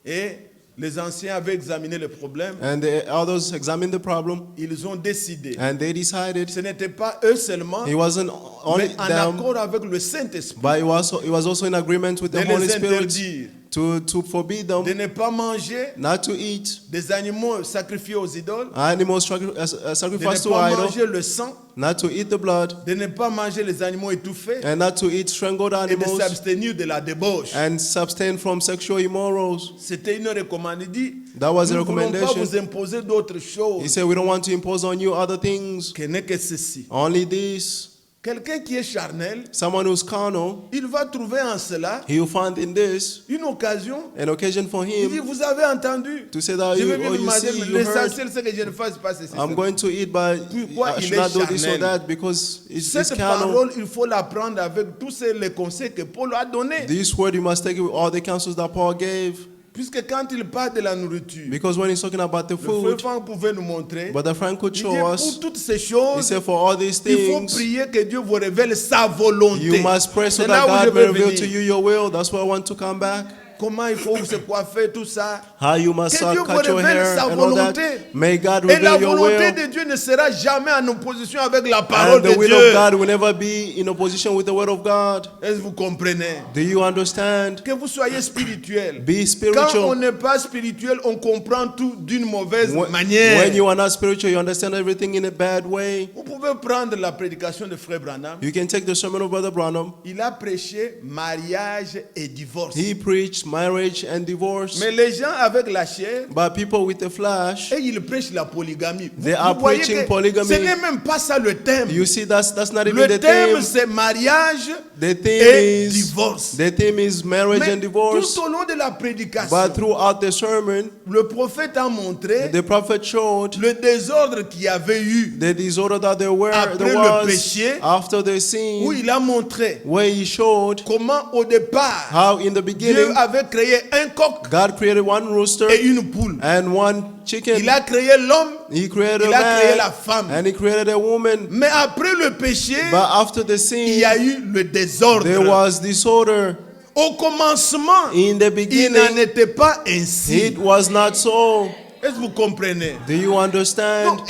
Et les anciens avaient examiné le problème. and the elders examined the problem, Ils ont décidé. and they decided Ce n'était pas eux seulement, it wasn't only mais en them, accord avec le Saint-Esprit. but it was also in agreement with De the Holy les Spirit interdire to forbid de them ne pas manger not to eat des animaux sacrifiés aux idoles, animals de ne sacrificed to pas idols, manger le sang, not to eat the blood, de ne pas manger les animaux étouffés and not to eat strangled et de animals, s'abstenir de la débauche. and abstain from sexual immorals. C'était une recommandation. Il dit, That was a nous ne voulons pas recommendation. vous imposer d'autres He choses said, we don't want to impose on you other things, que n'est que ceci. only this. Quelqu'un qui est charnel, Someone who's carnal, il va trouver en cela he will find in this une occasion. an occasion for Il dit, him vous avez entendu. to say that Je you, vais bien you demander, see, mais you heard, l'essentiel c'est que je ne fasse pas ceci. I'm going to eat, but Pourquoi I il should est not do this or charnel? that because it's Cette carnal. parole, il faut la prendre avec tous les conseils que Paul a donnés. This word, you must take it with all the counsels that Paul gave. Puisque quand il parle de la nourriture, Because when he's talking about the le frère food, Franck pouvait nous montrer. but the friend could Il show dit, pour us, toutes ces he choses, said, for all these il faut things, prier que Dieu vous révèle sa volonté. you must pray so C'est là that où je God may veux reveal to venir. you your will. That's why I want to come back. Comment il faut se coiffer, tout ça. How you must Que Dieu vous cut your révèle hair sa and all that. volonté. May God Et la reveal your volonté will. de Dieu ne sera jamais en opposition avec la parole And de the will Dieu. of God will never be in opposition with the word of God. Est-ce que vous comprenez? Do you understand? Que vous soyez spirituel. Be Quand on spiritual. n'est pas spirituel, on comprend tout d'une mauvaise When manière. you are not spiritual, you understand everything in a bad way. Vous pouvez prendre la prédication de Frère Branham. You can take the sermon of Brother Branham. Il a prêché mariage et divorce. He preached marriage and divorce. Mais les gens avec la chair, But people with the flesh, et ils prêchent la polygamie. They are voyez preaching que polygamy. ce n'est même pas ça le thème. you see, that's not even Le the thème theme. c'est mariage The theme et is divorce. the theme is marriage Mais and divorce. tout au long de la prédication, But throughout the sermon, le prophète a montré the prophet showed le désordre qu'il y avait eu, the disorder that there Après le was péché, after the où sin, il a montré where he showed comment au départ how in the Dieu beginning avait créé un coq God created one rooster et une poule. and one chicken. Il a créé l'homme, He created a il a créé man la femme. and he created a woman. Mais après le péché, But after the il sin, y a eu le désordre. there was disorder. Au commencement, In the il n'en beginning, était pas ainsi. it was not so. Est-ce que vous comprenez? Do you understand? Donc,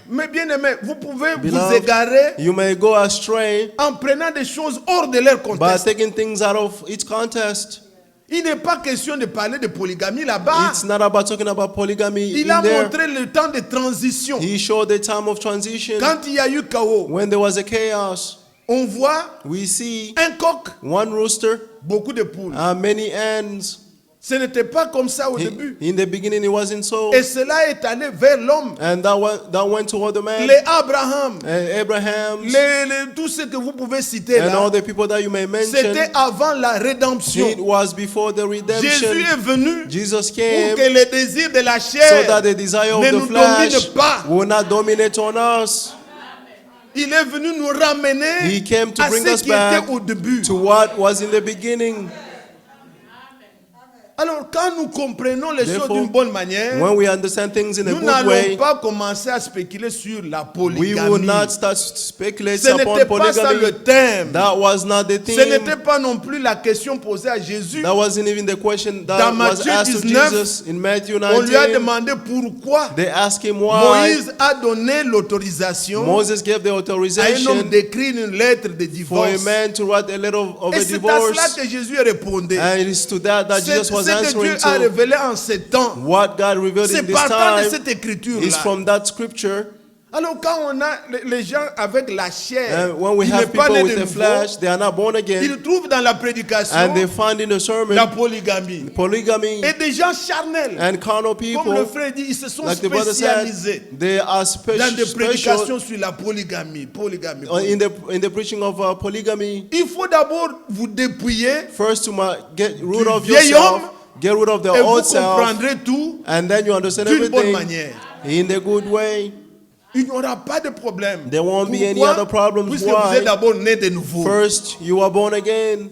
mes bien-aimés, vous pouvez vous Beloved, égarer you may go astray en prenant des choses hors de leur by contexte. taking things out of its context. Il n'est pas question de parler de polygamie là-bas. It's not about talking about polygamy Il in a there. montré le temps de transition. He showed the time of transition. Quand il y a eu chaos, When there was a chaos, on voit we see un coq, one rooster beaucoup de poules. and many hens. Ce n'était pas comme ça au début. In the beginning, it wasn't so. Et cela est allé vers l'homme. And that went toward the man. Les Abraham, And Abraham tout ce que vous pouvez citer and all là, the people that you may mention. c'était avant la rédemption. It was before the redemption. Jésus est venu Jesus pour came que les désirs de la so chair that the desire of ne the nous flesh dominent pas. will not dominate on us. Il est venu nous ramener He came to à bring ce us qui était back au début. to what was in the beginning. Alors, quand nous comprenons les choses Therefore, d'une bonne manière, when we understand things in a nous good n'allons way, pas commencer à spéculer sur la we will polygamie. not start speculating Ce n'était upon pas ça le polygamy. thème. That was not the Ce theme. n'était pas non plus la question posée à Jésus. That wasn't even the question that Dans was Matthieu asked to 19, Jesus in Matthew On lui a 19. demandé pourquoi They asked him why Moïse a donné l'autorisation Moses gave the à un homme authorization d'écrire une lettre de for a divorce. man to write a letter of Et a c'est à cela divorce. que Jésus répondait. And it is to that C'est Jesus was ce que answering Dieu a to. révélé en ces temps. What God revealed C'est in this partant de time cette écriture is là. from that scripture. Alors quand on a les gens avec la chair, And when we qui n'est have pas people né with de the nouveau, flesh, they are not born again, ils trouvent dans la prédication and they find in the la sermon polygamie. polygamy Et des gens charnels, and carnal comme le people, frère dit, ils se sont like the brother said, spécialisés they are dans des special prédications sur la polygamie. Polygamie. in the preaching of polygamy. Il faut d'abord vous dépouiller First, to get rid of vieil yourself, homme, get rid of the et vous old self, comprendrez tout and then you understand d'une bonne everything manière. in the good way. Il n'y aura pas de problème. There won't be any Pourquoi? other problems. Puisque Why? vous êtes d'abord né de nouveau. First, you are born again.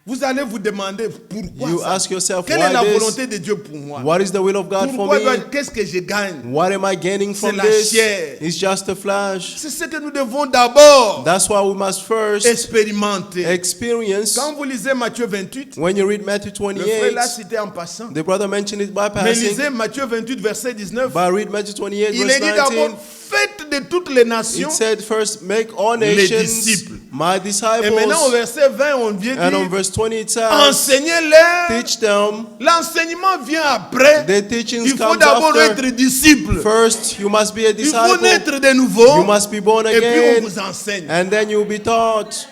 Vous allez vous demander pourquoi You ça? ask yourself, Quelle est la why this? volonté de Dieu pour moi? What is the will of God for Pourquoi me? qu'est-ce que je gagne? What am I gaining C'est from la this? chair. It's just a flash. C'est ce que nous devons d'abord That's why we must first expérimenter. experience. Quand vous lisez Matthieu 28, When you read Matthew le frère l'a 28, cité en passant. the brother mentioned it by Mais passing. lisez Matthieu 28, verset 19. But read Matthew 28, Il verse est dit d'abord, 19. faites de toutes les nations. It said first, make all Les nations disciples. my Et maintenant au disciples. verset 20, on vient And on dire, verse 20 it says, enseignez-les. teach them. L'enseignement vient après. The teachings Il faut comes d'abord after. être disciple. First, you must be a Il faut disciple. naître de nouveau. You must be born Et puis on again. vous enseigne. And then you'll be taught.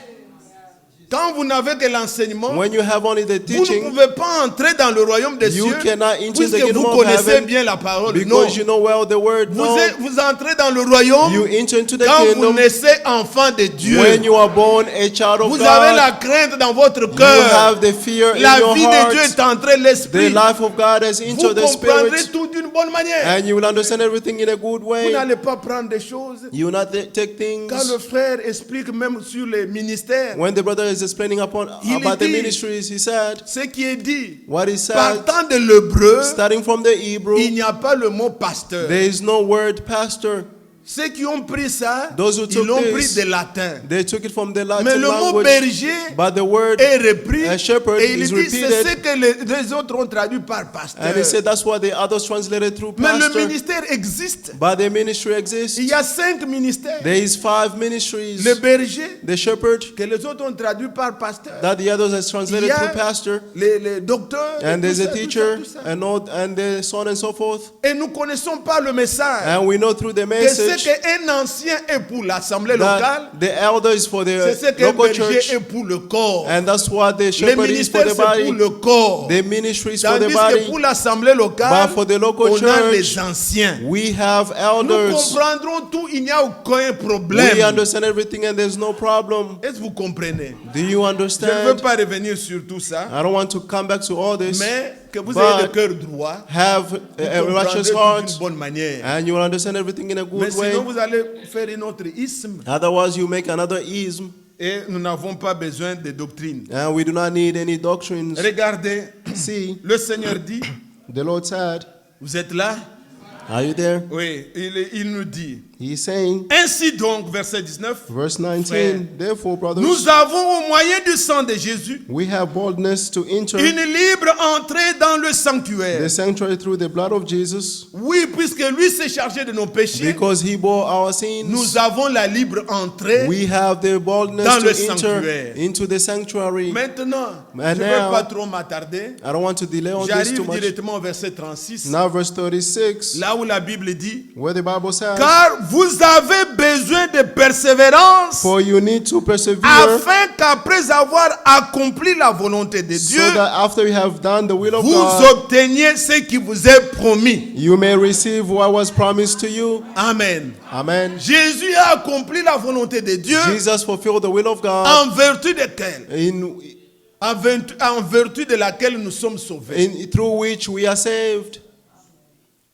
Quand vous n'avez que l'enseignement, When you have only the vous ne teaching, pouvez pas entrer dans le royaume des you cieux cannot enter the puisque kingdom vous of connaissez heaven bien la parole. Non. because you know well the word. Vous, No. vous entrez dans le royaume You enter into the quand vous kingdom naissez enfant de Dieu. when you are born a child of Vous avez la God. crainte dans votre You cœur. have the fear in La your vie de Dieu heart. est entrée The l'esprit. life of God has Vous entered the comprendrez spirit, tout d'une bonne manière. and you will understand everything in a good Vous way. n'allez pas prendre des choses. You will not take things. Quand le frère explique même sur les ministères, When the brother is explaining about the dit, ministries, he said, ce qui est dit, what he said, partant de l'hébreu, starting from the Hebrew, il n'y a pas le mot pasteur. there is no word pastor. Ceux qui ont pris ça, Those who ils took l'ont this, pris de latin. They took it from the Mais Latin le mot language, berger but the word est repris a shepherd et il is dit c'est repeated. ce que les autres ont traduit par pasteur. And he said that's what the others translated through Mais le pastor. ministère existe. But the ministry exists. Il y a 5 ministères. There is 5 ministries. Le berger, The shepherd, que les autres ont traduit par pasteur. that the others has Il translated y a through pastor. les docteurs. And et there's tout a ça, teacher, tout ça. and the so on and so forth. Et nous ne connaissons pas le message. And we know through the Que ce message qu'un ancien est pour l'assemblée locale, that the elder is for c'est ce the qu'un local berger church. est pour le corps. And that's what the Les shepherd is for ministères, the c'est pour body. le corps. The ministry is for Tandis the que body. pour l'assemblée locale, But for the local on a church, les anciens. we have Nous elders. comprendrons tout, il n'y a aucun We problème. understand everything and there's no problem. Est-ce que vous comprenez? Do you Je ne veux understand? pas revenir sur tout ça, I don't want to come back to all this. mais que vous But ayez le cœur droit, have vous a righteous comprendrez tout heart, d'une bonne manière. and you will understand everything in a Mais good way. sinon, vous allez faire une autre isme. Otherwise, you make another ism, Et nous n'avons pas besoin de doctrine. and we do not need any doctrines. Regardez, See, le Seigneur dit, the Lord said, vous êtes là? are you there? Oui, il nous dit. He's saying, Ainsi donc, verset 19, verse 19, Frère, therefore, brothers, nous avons au moyen du sang de Jésus we have boldness to enter une libre entrée dans le sanctuaire. the sanctuary through the blood of Jesus, Oui, puisque lui s'est chargé de nos péchés, because he bore our sins. nous avons la libre entrée. We have the boldness dans le to enter sanctuaire. into the sanctuary. Maintenant, je And ne vais now, pas trop m'attarder. I don't want to delay on this J'arrive too much. directement au verset 36, Now, verse 36, là où la Bible dit, where the Bible says, car vous avez besoin de persévérance for you need to persevere, afin qu'après avoir accompli la volonté de so Dieu, that after you have done the will of vous God, obteniez ce qui vous est promis. you may receive what was promised to you. Amen. Amen. Jésus a accompli la volonté de Dieu Jesus fulfilled the will of God en vertu de quelle? in En vertu de laquelle nous sommes sauvés. through which we are saved.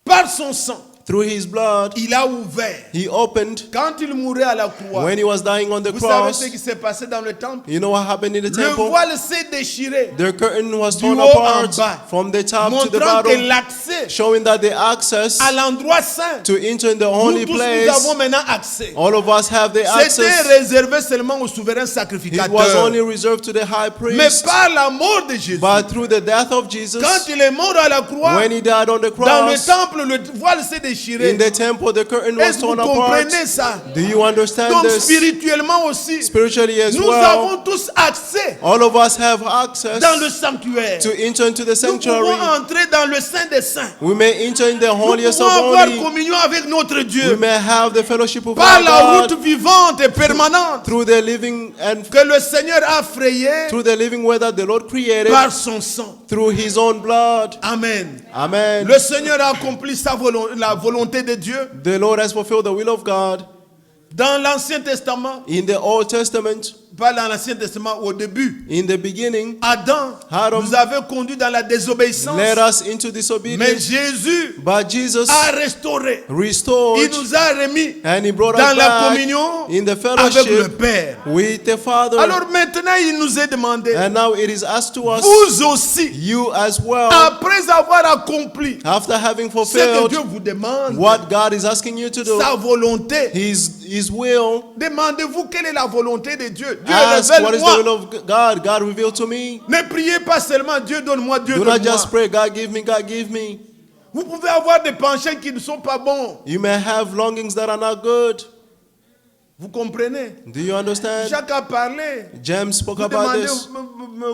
Par son sang. through his blood, il a ouvert. he opened. Quand il mourait à la croix, When he was dying on the vous savez ce cross, qui s'est passé dans le temple? you know what happened in the Le temple? voile s'est déchiré, The curtain was du torn haut en apart bas, from the top to the montrant que bottom, l'accès showing that the access à l'endroit saint, to enter in the nous holy tous nous place, avons maintenant accès. all of us have the C'était access. réservé seulement au souverain It was sacrificateur. only reserved to the high Mais priest. par la mort de Jésus, But through the death of Jesus, quand il est mort à la croix, when he died on the dans le cross, temple, le voile s'est déchiré. in the temple, the curtain was Est-ce que vous torn apart. comprenez ça? Do you understand Donc this? spirituellement aussi, Spiritually as nous well, avons tous accès all of us have access dans le sanctuaire. to enter into the Nous sanctuary. pouvons entrer dans le Saint des Saints. We may enter in the Nous holiest pouvons of avoir holy. communion avec notre We Dieu may have the fellowship of par our la God route vivante et permanente through the living and que le Seigneur a frayée through the living way that the Lord created par son sang. through his own blood. Amen. Amen. Le Seigneur a accompli la volonté de Dieu. The Lord has fulfilled the will of God Dans l'Ancien Testament, in the Old Testament. pas dans l'Ancien Testament, au début, In the beginning, Adam Adam nous avait conduits dans la désobéissance. led us into Mais disobedience. Jésus But Jesus a restauré. restored Il nous a remis and he brought dans us la back communion in the avec le fellowship Père. with the Father. Alors maintenant, il nous est demandé, And now it is asked to us, vous aussi, you as well, après avoir accompli after having ce que fulfilled Dieu vous demande, what God is asking you to do, sa volonté, His will, demandez-vous quelle est la volonté de Dieu. Dieu ask what is the will révèle-moi. of God. God reveal to me. Ne priez pas seulement Dieu donne-moi, Dieu Do not donne-moi. just pray, God give me, God give me. Vous pouvez avoir des penchants qui ne sont pas bons. You may have longings that are not good. Vous comprenez? Do you understand? Jacques a parlé. James spoke Vous about demandez, this.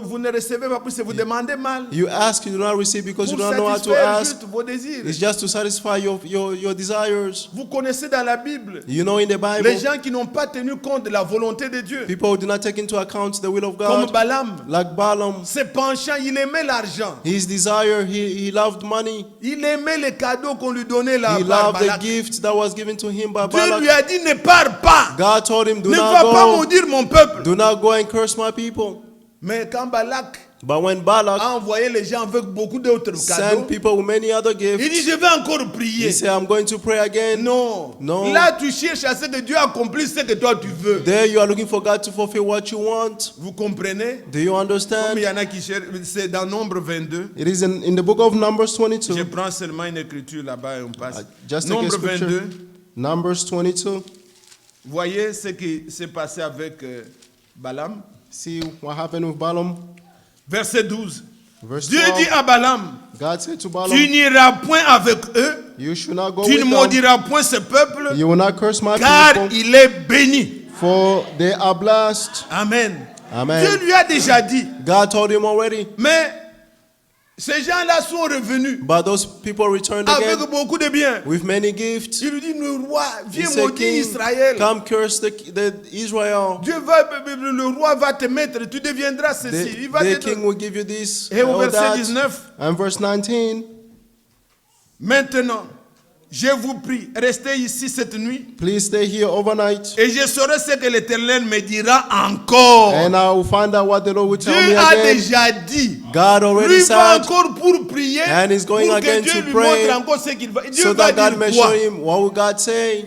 vous ne recevez pas plus, vous demandez mal. You ask, you do not receive because you Pour don't know how to satisfaire ask. juste vos désirs. It's just to satisfy your desires. Vous connaissez dans la Bible You know in the les Bible, gens qui n'ont pas tenu compte de la volonté de Dieu. people who do not take into account the will of Comme God. Balaam. Like Balaam, Ses penchants, il aimait l'argent. his desire, he loved money. Il aimait les cadeaux qu'on lui donnait là He par loved the Balak. gift that was given to him by Dieu lui Balak. a dit ne pars pas. God told him, do Ne not va pas go. maudire mon peuple. Do not go and curse my people. Mais quand Balak But when Balak a envoyé les gens avec beaucoup d'autres cadeaux, sent people with many other il dit gifts, je vais encore prier. he said, I'm going to pray again. Non. No. Là tu cherches à ce que Dieu accomplisse ce que toi tu veux. There you are looking for God to fulfill what you want. Vous comprenez? Do you Comme understand? il y en a qui cherchent, c'est dans Nombre 22. It is in the book of Numbers Je 22. prends seulement une écriture là-bas et on passe. Just take a Nombre scripture. 22. Numbers 22. Voyez ce qui s'est passé avec Balaam. See what happened with Balaam. Verset 12. Verse Dieu 12. dit à Balaam, God said to tu Balaam, n'iras point avec eux, you should not go tu ne with them. maudiras point ce peuple, You will not curse my car people, il est béni. for they are blessed. Amen. Amen. Dieu lui a déjà dit, God told him already. mais ces gens-là sont revenus But those people returned avec again beaucoup de biens. with many gifts. Il lui dit, le roi, He viens said, maudire King, Israël. come curse the Israel. Le roi va te mettre, tu deviendras ceci. Il va The te king will give you this Et au or verset that. 19, And verse 19, maintenant, je vous prie, restez ici cette nuit, please stay here overnight, et je saurai ce que l'Éternel me dira encore. and I will find out what the Lord will Dieu tell me a again. déjà dit. God already Lui va said, encore pour prier, And he's going pour que again Dieu to lui pray, montre encore ce qu'il va. Dieu so va that God dire may quoi? show him what will God say.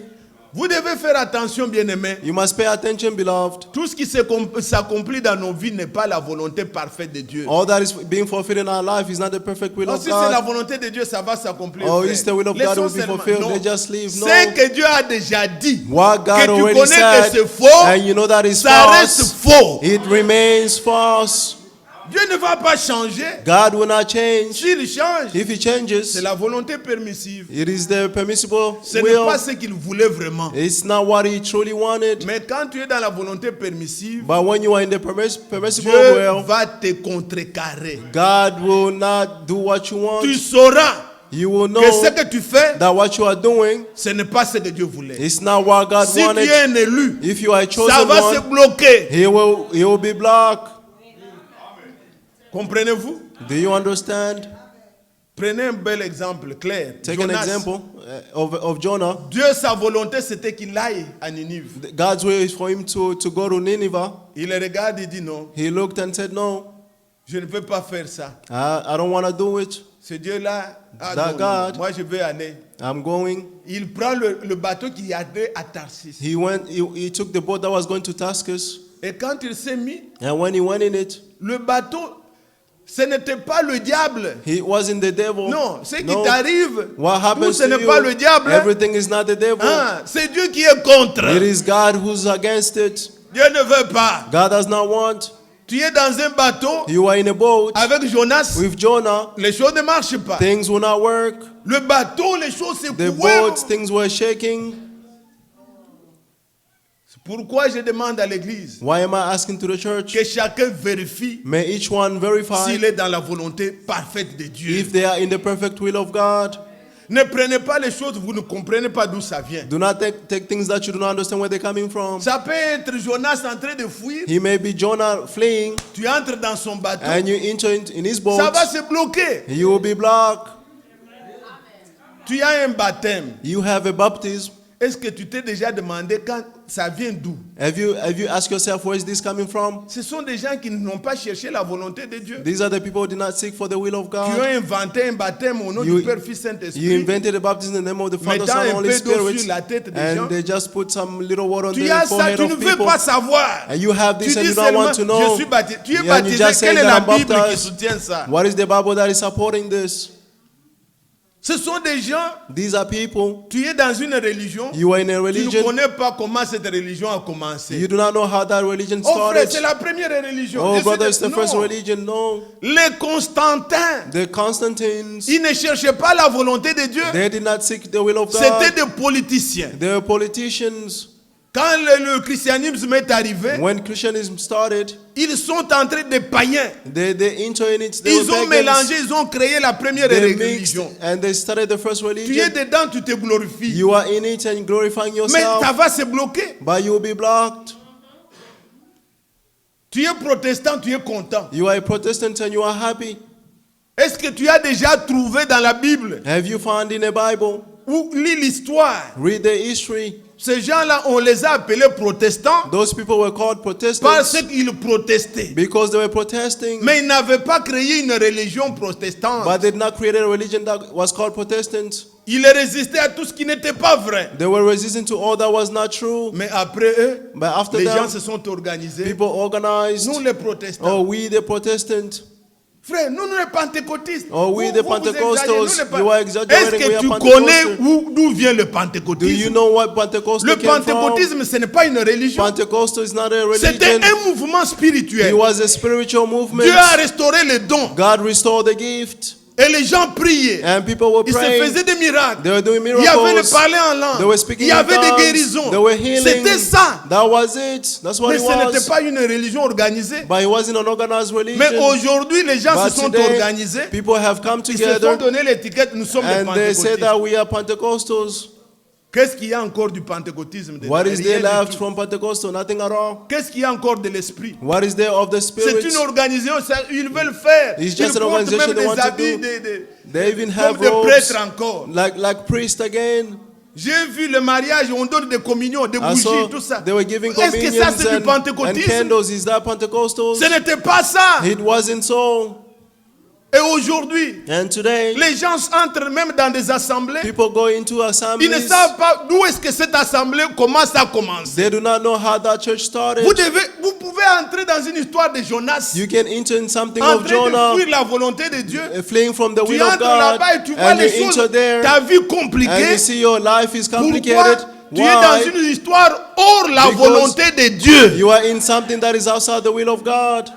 Vous devez faire attention, bien-aimés. You must pay attention, beloved. Tout ce qui s'accomplit dans nos vies n'est pas la volonté parfaite de Dieu. All that is being fulfilled in our life is not the perfect will Non, of si c'est la God. volonté de Dieu, ça va s'accomplir. Oh, frère. it's the will of God Laissons will be seulement. fulfilled. Non. They just leave. No. C'est que Dieu a déjà dit. What God Que tu already connais que said, c'est faux, and you know that is ça reste false, faux. it remains false. Dieu ne va pas changer. God will not change. S'il change, If he changes, c'est la volonté permissive. it is the permissible Ce n'est will. pas ce qu'il voulait vraiment. It's not what he truly wanted. Mais quand tu es dans la volonté permissive, But when you are in the permissible Dieu will, va te contrecarrer. God will not do what you want. Tu sauras You will que ce know que tu fais, that what you are doing ce n'est pas ce que Dieu voulait. is not what God Si tu wanted. es un élu, If you are a ça chosen va se one, bloquer. he will be blocked. Comprenez-vous? Do you understand? Prenez un bel exemple clair. Take Jonas. an example of Jonah. Dieu, sa volonté, c'était qu'il aille à Ninive. God's will is for him to go to Nineveh. Il le regarde et dit non, He looked and said, no, je ne peux pas faire ça. I don't want to do it. Ce Dieu-là, That God- moi je vais aller. I'm going. Il prend le bateau qui allait à Tarsis. He took the boat that was going to Tarsus, Et quand il s'est mis, and when he went in it, le bateau, ce n'était pas le diable. he wasn't the devil. Non, ce qui No. t'arrive, What tout happens ce to n'est pas le you, diable. everything is not the devil. Hein, c'est Dieu qui est contre. It is God who's against it. Dieu ne veut pas. God does not want. Tu es dans un bateau You are in a boat avec Jonas, with Jonah. les choses ne marchent pas. Things will not work. Le bateau, les choses se The couaient. boat, things were shaking. C'est pourquoi je demande à l'église Why am I asking to the church? que chacun vérifie May each one verify s'il est dans la volonté parfaite de Dieu. if they are in the perfect will of God. Ne prenez pas les choses, vous ne comprenez pas d'où ça vient. Do not take things that you do not understand where they're coming from. Ça peut être Jonas en train de fuir, He may be Jonah fleeing, tu entres dans son bateau, and you enter in his boat. ça va se bloquer. You will be blocked. Tu as un baptême. You have a baptism. Est-ce que tu t'es déjà demandé quand ça vient d'où? Have you asked yourself, where is this coming from? Ce sont des gens qui n'ont pas cherché la volonté de Dieu. These are the people who did not seek for the will of Qui ont God. inventé un baptême au nom You- du Père, Fils, You Saint-Esprit. invented a baptism in the name of the Father, Mettant Son, and un Holy peu d'eau Spirit, sur la tête des gens. and they just put some little water on Tu the as ça, forehead tu ne of veux people. pas savoir. And you have Tu this and dis you don't seulement, want to know. je suis baptisé. Tu es And you baptisé. just say Quelle est that la I'm Bible qui baptized. soutient ça? What is the Bible that is supporting this? Ce sont des gens, These are people. tu es dans une religion, You are in a tu ne religion. connais pas comment cette religion a commencé. You do not know how that religion Oh frère, started. c'est la première religion. Oh, Je suis brother, de- it's the first Non. religion. No. Les Constantins, The Constantines, ils ne cherchaient pas la volonté de Dieu. they did not seek the will of C'était God. des politiciens. They were politicians. Quand le christianisme est arrivé, When Christianism started, ils sont entrés des païens. they entered in it. They Ils were ont pagans. mélangé, ils ont créé la première religion. They mixed and they started the first Tu es religion. dedans, tu te glorifies. You are in it and glorifying Mais yourself, ça va se bloquer. but you will be blocked. Tu es protestant, tu es content. You are a Protestant and you are happy. Est-ce que tu as déjà trouvé dans la Bible Have you found in the Bible? ou lis l'histoire? Read the history. Ces gens-là, on les a appelés protestants Those people were called parce Protestants qu'ils protestaient. because they were protesting, Mais ils n'avaient pas créé une religion protestante. but they did not create a religion that was called Protestant. Ils résistaient à tout ce qui n'était pas vrai. They were resistant to all that was not true. Mais après eux, But after les gens them, se sont organisés. people organized. Nous les protestants. Oh, we the Protestants. Frère, nous les pentecôtistes. Oh, we the vous Pentecostals, exagérez, nous, les you are exaggerating, Est-ce we que are tu Pentecostals. connais d'où vient le Do you pentecôtisme? know what Pentecostal Le came from? pentecôtisme, ce n'est pas une religion. Pentecostal is not a C'était religion. un mouvement It spirituel. was a spiritual movement. Dieu a restauré les dons. God restored the gift, Et les gens priaient. and people were Ils se praying. faisaient des miracles. They were doing Il y avait le miracles. parler en They langue. were Il speaking y in avait des tongues. guérisons. They were healing. C'était ça. That was it. That's what Mais it ce n'était was. pas une religion organisée. But it wasn't an organized religion. Mais aujourd'hui, les gens But se sont today, organisés. people have come Ils se sont together donné l'étiquette, nous sommes des and they say pentecôtistes. that we are Pentecostals. Qu'est-ce qu'il y a encore du pentecôtisme dedans? What is Rien there du left tout. from Pentecostal? Nothing at all. Qu'est-ce qu'il y a encore de l'esprit? What is there of the C'est Spirit? une organisation, ils veulent faire. It's Ils just an portent organization même they want des to habits do. They even comme have des robes prêtres encore. like priests again. J'ai vu le mariage, on donne des communions, des I bougies, saw tout ça. they were giving Est-ce que ça communions c'est du and pentecôtisme? candles. Is that Pentecostals? Ce n'était pas ça. It wasn't so. Et aujourd'hui, And today, les gens entrent même dans des assemblées. people go into Ils ne assemblies. savent pas d'où est-ce que cette assemblée, comment ça a commencé. They do not know how that church started. Vous pouvez entrer dans une histoire de Jonas, You can enter in something en of train de Jonah, fuir la volonté de Dieu. fleeing from the Tu will of entres God, là-bas et tu vois and les you choses, enter there, ta vie and compliquée. you see your life is Pourquoi? complicated. Tu es dans Why? une histoire hors la Because volonté de Dieu. You are in something that is outside the will of God.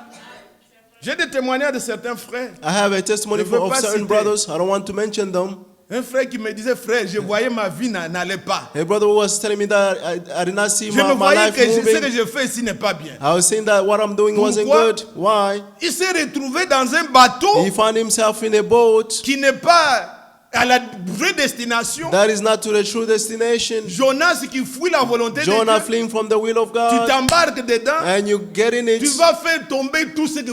J'ai des témoignages de certains frères. I have a testimony Je veux of pas certain citer. brothers. I don't want to mention them. Un frère qui me disait, frère, je voyais ma vie n'allait pas. A brother was telling me that I did not see Je me my voyais life que ce que moving. je fais ici n'est pas bien. I was saying that what I'm doing wasn't Pourquoi? good. Why? Il s'est retrouvé dans un bateau He found himself in a boat qui n'est pas à la vraie destination. that is not to the true destination. Jonas qui fuit la volonté Jonah de Dieu. fleeing from the will of Tu God, t'embarques dedans. and you get in it. Tu vas faire tomber tout ce que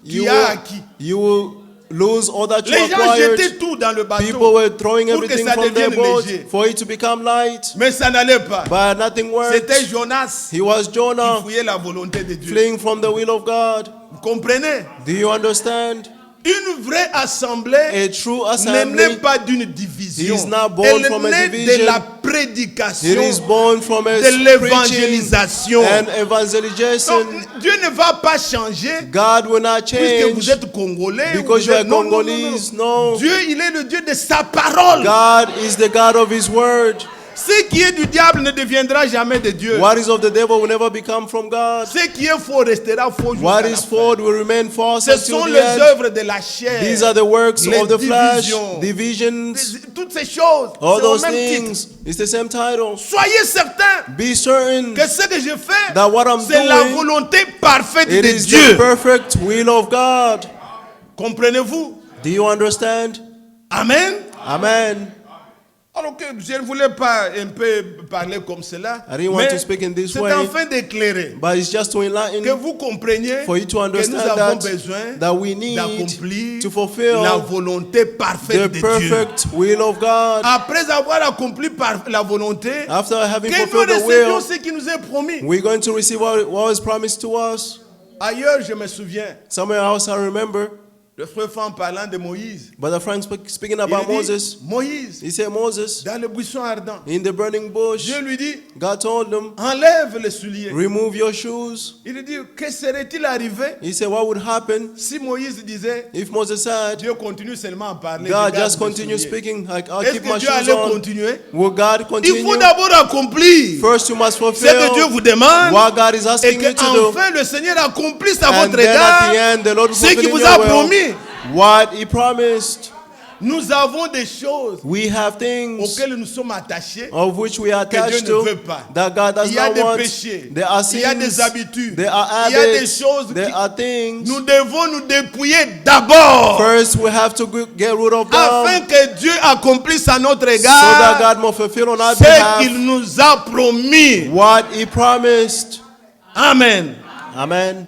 You tu as acquis. will lose all that you Les gens acquired. jetaient tout dans le People bateau were throwing pour que everything ça from their devienne boat léger. for it to become light, Mais ça n'allait pas. but nothing worked. C'était Jonas He was qui Jonah fouillait la volonté de Dieu. fleeing from the will of God. Vous comprenez? Do you understand? Une vraie assemblée A true ne assembly naît pas d'une division. is not born Elle from a naît de division. la It prédication, is born from a de preaching l'évangélisation. and Donc, evangelization. Dieu ne va pas changer God will not puisque vous change êtes Congolais. because vous you êtes- are non, non, non, Congolese. non. No. Dieu, il est le Dieu de sa parole. God is the God of His word. Ce qui est du diable ne deviendra jamais de Dieu. What is of the devil will never become from God. Ce qui est faux restera faux jusqu'à What la is fin. false will remain false Ce until sont the les end. œuvres de la chair. These are the works les of the flesh, divisions. divisions, Toutes ces choses, all c'est au those même things. titre. It's the same title. Soyez certains Be certain que ce que je fais, that what I'm c'est la doing, volonté parfaite it de is the Dieu. perfect will of God. Comprenez-vous? Do you understand? Amen. Amen. Alors que je ne voulais pas un peu parler comme cela, I didn't want mais to speak in this c'est way, afin d'éclairer, but it's just to que enlighten, vous compreniez for you to que nous understand avons that, besoin that we need d'accomplir to fulfill la volonté parfaite the de Dieu. perfect will of God. Après avoir accompli la volonté, After having que nous fulfilled the recevions will, ce qui nous est promis. we're going to receive what was promised to us. Ailleurs, je me souviens, Somewhere else I remember, le frère en parlant de Moïse. but the friend speaking Il about dit, Moses, Moïse, he said, Moses, dans le buisson ardent, in the burning bush, Dieu lui dit, God told him, enlève les souliers. remove your shoes. Il lui dit, que serait-il arrivé He said, what would happen si Moïse disait, if Moses said, Dieu continue seulement à parler, God, je garde just mes continue souliers. speaking, I'll Est-ce keep que my Dieu shoes allait on? continuer? Will God Il faut continue? d'abord accomplir First, you must ce que Dieu fulfill vous demande what God is et asking you to do. qu'enfin le Seigneur accomplisse à And votre then at égard the end, the Lord will ce fulfill qu'il in vous your a will promis. what He promised. Nous avons des choses We have things auxquelles nous sommes attachés of which we are que Dieu attached ne veut to pas. that God does Il y a not des want. péchés, There are il y a des sins, habitudes, there are il y a des habits, choses there qui are things. nous devons nous dépouiller d'abord First, we have to get rid of them afin que Dieu accomplisse à notre so that égard God may fulfill on our ce behalf qu'il nous a promis. what He promised. Amen. Amen.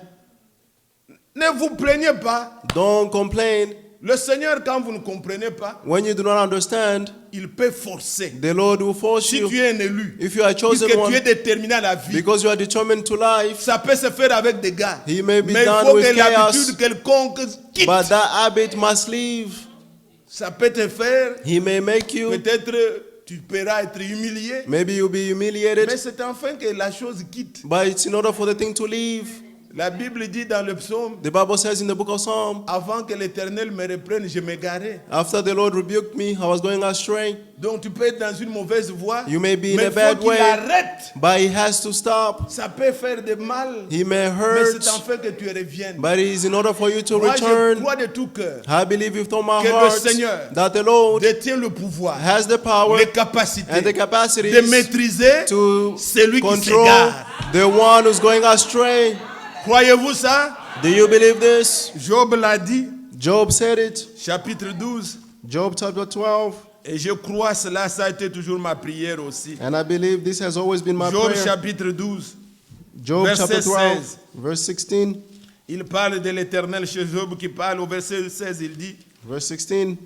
Ne vous plaignez pas. Don't complain. Le Seigneur, quand vous ne comprenez pas, When you do not understand, il peut forcer. the Lord will force Si you. tu es un élu, If you are chosen puisque tu one, es déterminé à la vie, because you are determined to life, ça peut se faire avec des gars. He may be Mais il done faut with que chaos, l'habitude quelconque quitte. but that habit must leave. Ça peut te faire, He may make you, peut-être tu pourras être humilié, maybe you'll be humiliated, mais c'est enfin que la chose quitte. but it's in order for the thing to leave. La Bible dit dans le psaume, The Bible says in the book of Psalm, avant que l'Éternel me reprenne, je m'égarais. after the Lord rebuked me, I was going astray. Donc tu peux être dans une mauvaise voie, You may be in mais a il faut bad qu'il way, arrête. but He has to stop. Ça peut faire de mal, He may mais hurt, c'est enfin que tu reviennes. but it is in order for you to Moi, je return. crois de tout cœur I believe with all my que le heart Seigneur that the Lord détient le pouvoir, has the power les capacités and the capacities de maîtriser to celui qui control s'égare. the one who's going astray. Croyez-vous ça? Do you believe this? Job l'a dit, Job said it. chapitre 12. Job chapter 12. Et je crois cela, ça a été toujours ma prière aussi. And I believe this has always been my Job prayer. chapitre 12, Job verset chapter 12, 16. verse 16. il parle de l'Éternel chez Job qui parle au verset 16, il dit, Verse 16.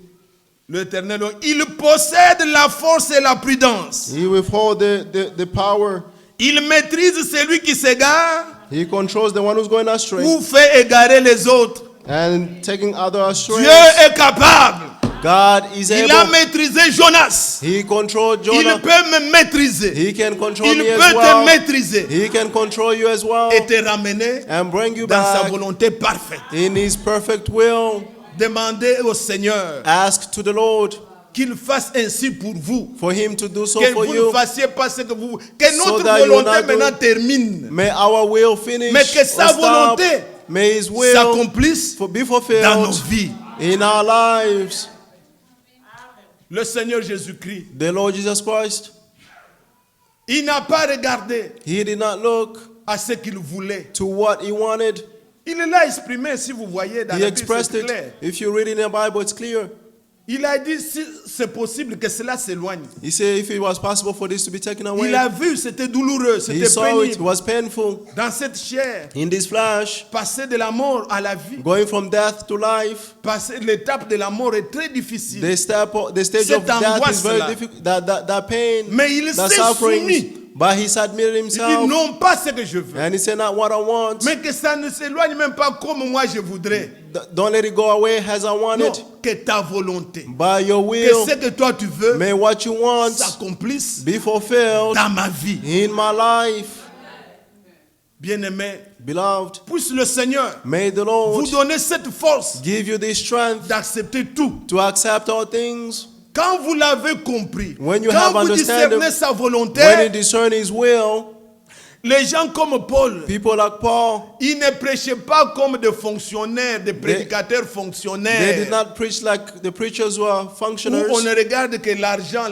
l'Éternel, il possède la force et la prudence. He withhold the power. Il maîtrise celui qui s'égare He controls the one who's going astray ou fait égarer les autres. and taking others astray. Dieu est capable. God is Il a able. maîtrisé Jonas. He controlled Il Jonah. peut me maîtriser. He can control Il me peut as te well. maîtriser He can control you as well et te ramener and bring you dans sa back volonté parfaite. in His perfect will. Demandez au Seigneur Ask to the Lord qu'il fasse ainsi pour vous. for Him to do so Que for vous ne you. fassiez pas ce que vous... Que So notre that you volonté not do- maintenant termine. May our will finish Mais que sa or stop. volonté May His will s'accomplisse be dans nos fulfilled vies. in our lives. Le Seigneur Jésus-Christ, The Lord Jesus Christ, il n'a pas regardé He did not look à ce qu'il voulait. to what He wanted. Il l'a exprimé, si vous voyez dans He la Bible, expressed c'est it. clair. If you read in the Bible, it's clear. Il a dit, si c'est possible que cela s'éloigne. He said if it was possible for this to be taken away, Il a vu, c'était douloureux, He c'était saw it. It pénible. was painful. Dans cette chair, In this flesh, passer de la mort à la vie, going from death to life, passer l'étape de la mort est très difficile. the stage Cette of death is very angoisse-là. difficult. That pain, Mais il that s'est suffering. soumis But he submitted Il dit himself. non pas ce que je veux, And he said, not what I want. mais que ça ne s'éloigne même pas comme moi je voudrais. Don't let it go away as I want Non, it. que ta volonté, By your que will, ce que toi tu veux may what you want s'accomplisse be fulfilled dans ma vie. in my life. Bien-aimé, Beloved, puisse le Seigneur may the vous Lord donner cette force give you the strength d'accepter tout. to accept all things. Quand vous l'avez compris, When you quand have vous understanding, discernez sa when volonté, you discern his will, les gens comme Paul, people like Paul, ils ne prêchaient pas comme des fonctionnaires, des prédicateurs they did fonctionnaires, not preach like the preachers were où functionaries. on ne regarde que l'argent,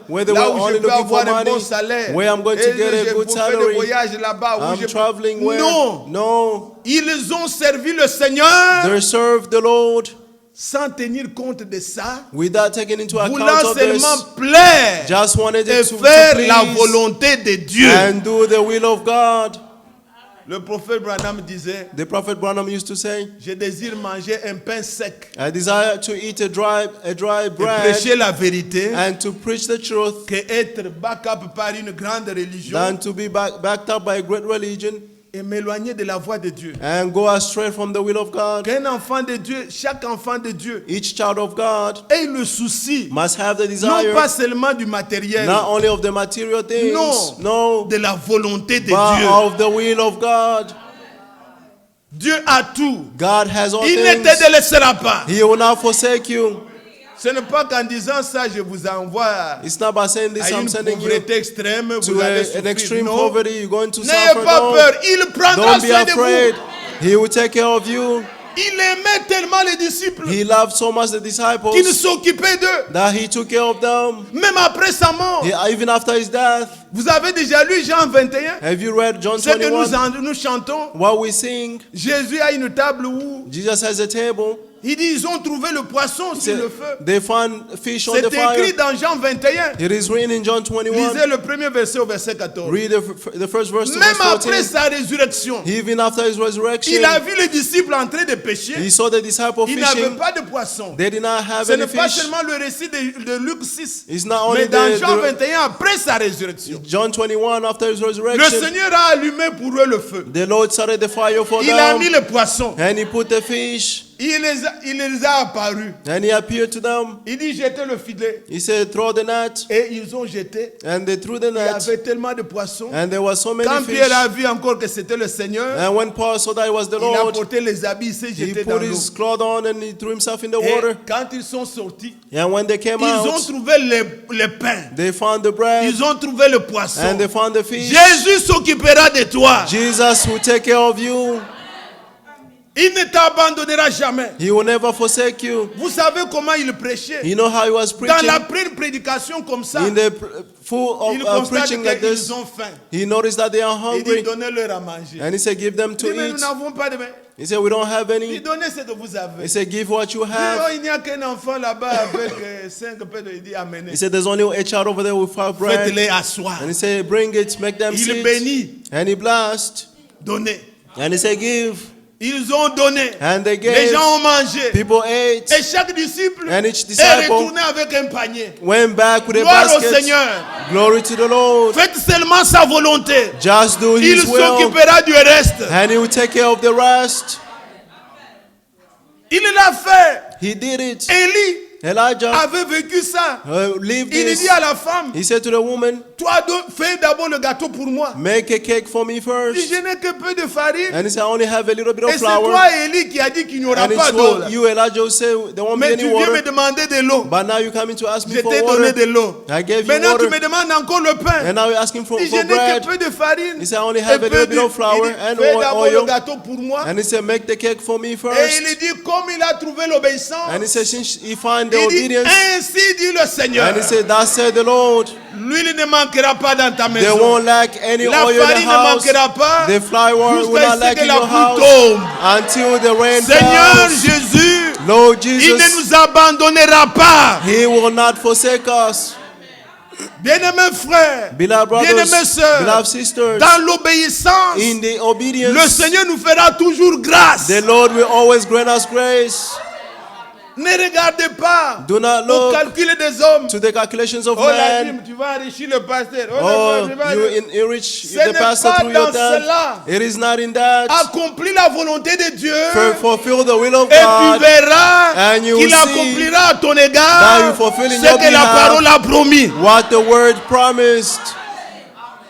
Where they là were où only je peux looking avoir for un bon money, salaire, where I'm going to et get a je good peux faire des salary. voyages là-bas, où I'm je traveling where? Non, No. ils ont servi le Seigneur They served the Lord sans tenir compte de ça, without taking into account voulant of this. seulement plaire Just wanted et it to faire la please volonté de Dieu. and do the will of God. Le prophète Branham disait, The prophet Branham used to say, je désire manger un pain sec I desire to eat a dry et bread prêcher la vérité and to preach the truth que être back up par une grande religion than to be backed up by a great religion et m'éloigner de la voie de Dieu. and go astray from the will of God. Qu'un enfant de Dieu, chaque enfant de Dieu, Each child of God ait le souci, must have the non desire pas seulement du matériel, not only of the material things, no, de la volonté de but Dieu. of the will of God. Dieu a tout. God has all Il ne things. te délaissera pas. He will not forsake you. Ce n'est pas qu'en disant ça, je vous envoie It's not by saying this à I'm une sending you pauvreté extrême, vous to allez an souffrir. extreme Non. poverty. You're going to N'ayez suffer. pas No. peur, il prendra Don't be soin de afraid. vous. He will take care of you. Il aimait tellement les disciples He loved so much the qu'il disciples s'occupait d'eux. that he took care of them. Même après sa mort. Even after his death. Vous avez déjà lu Jean 21? Have you read John Ce que 21? nous chantons. What we sing, Jésus a une table où Jesus has a table. il dit ils ont trouvé le poisson He sur said, le feu. they found fish on C'est the fire. écrit dans Jean 21. It is written in John 21. Lisez le premier verset au verset 14. Read the first verse to Même verse après 14. sa résurrection, Even after his resurrection, il a vu les disciples en train de pêcher. he saw the disciples Ils n'avaient fishing. pas de poisson. They did not have Ce any n'est pas fish. seulement le récit de Luc 6. It's not only Mais dans Jean the 21, après sa résurrection, John 21 after his le resurrection. Seigneur a allumé pour eux le feu. The Lord started the fire for Il a mis them. le poisson. And he put the fish. Il les a apparus. And he appeared to them. Il dit jetez le filet. He said, throw the net. Et ils ont jeté. And they threw the Il y net. avait tellement de poissons. And there was so many Quand fish. Pierre a vu encore que c'était le Seigneur, And when Paul saw that it was the il a Lord, porté les habits, il s'est he jeté dans put l'eau. his cloth on and he threw himself in the Et water. quand ils sont sortis, And when they came ils ont out, trouvé les pains. they found the bread Ils ont trouvé le poisson. and they found the fish. Jésus s'occupera de toi. Jesus will take care of you. Il ne t'abandonnera jamais. He will never forsake you. Vous savez comment il prêchait? You know how he was Dans preaching? la première prédication comme ça, In the full il of constate preaching like this, qu'ils ont faim. he noticed that they are Il dit hungry. donnez-leur à manger. And he said, give them Il dit, to mais nous eat. n'avons pas de pain. He said, we don't have Il any. dit donnez ce que vous avez. He said, give what you Il dit, oh, have. il n'y a qu'un enfant là-bas avec 5 pains. Il dit amenez. He said, there's only a child over there with 5 bread. Faites-les asseoir. And he said, bring it, make them Il sit. bénit. And he blessed. Donnez. And he said, give. Ils ont donné. And they Les gave. gens ont mangé. People ate. Et chaque disciple And each est disciple retourné avec un panier. went back with a Gloire au basket. Seigneur. Glory to the Lord. Faites seulement sa volonté. Just do Il his will. s'occupera du reste. And he will take care of the rest. Il l'a fait. He did it. Élie Elijah avait vécu ça. lived Il this. dit à la femme, He said to the woman, toi fais d'abord le gâteau pour moi. make a cake for me Il dit, first. je n'ai que peu de farine. And he said, I only have a little bit Et of c'est flour. toi, Élie, qui a dit qu'il n'y aura And pas it's d'eau. what you, Elijah, will say, there won't be Mais any tu viens me water. demander de l'eau. But now you're coming to ask me Je for t'ai donné water. de l'eau. I gave you Maintenant, tu water. me demandes encore le pain. And now you're asking for Il dit, je n'ai que bread. peu de farine. He said, I only et have a peu little bit of flour il dit, and fais d'abord le oil. gâteau pour moi. And he said, make the cake for me Et first. il dit, comme il a trouvé l'obéissance, And he said, since he found the il dit, obedience. ainsi dit le Seigneur. And he said, thus said the Lord, L'huile ne manquera pas dans ta there maison. won't lack any La oil in the farine ne house. manquera pas The flour will jusqu'à not ce lack que in la your pluie house tombe. until the rain Seigneur falls. Jésus, Lord il ne Jesus, nous abandonnera pas. He will not forsake us. Bien-aimés frères, Beloved bien-aimées brothers, sœurs, beloved sisters, dans l'obéissance, in the obedience, le Seigneur nous fera toujours grâce. the Lord will always grant us grace. Ne regardez pas Do not au look calcul des hommes. to the calculations of Oh la man. dîme, tu vas enrichir le pasteur. Oh, Oh, je vais you enrich Ce the n'est pastor pas through your dans dad. cela. It is not in that. Accomplis la volonté de Dieu. Fulfill the will of Et tu God. verras And you qu'il will see accomplira à ton that égard you fulfill in ce your que la behalf parole a promis. what the word promised.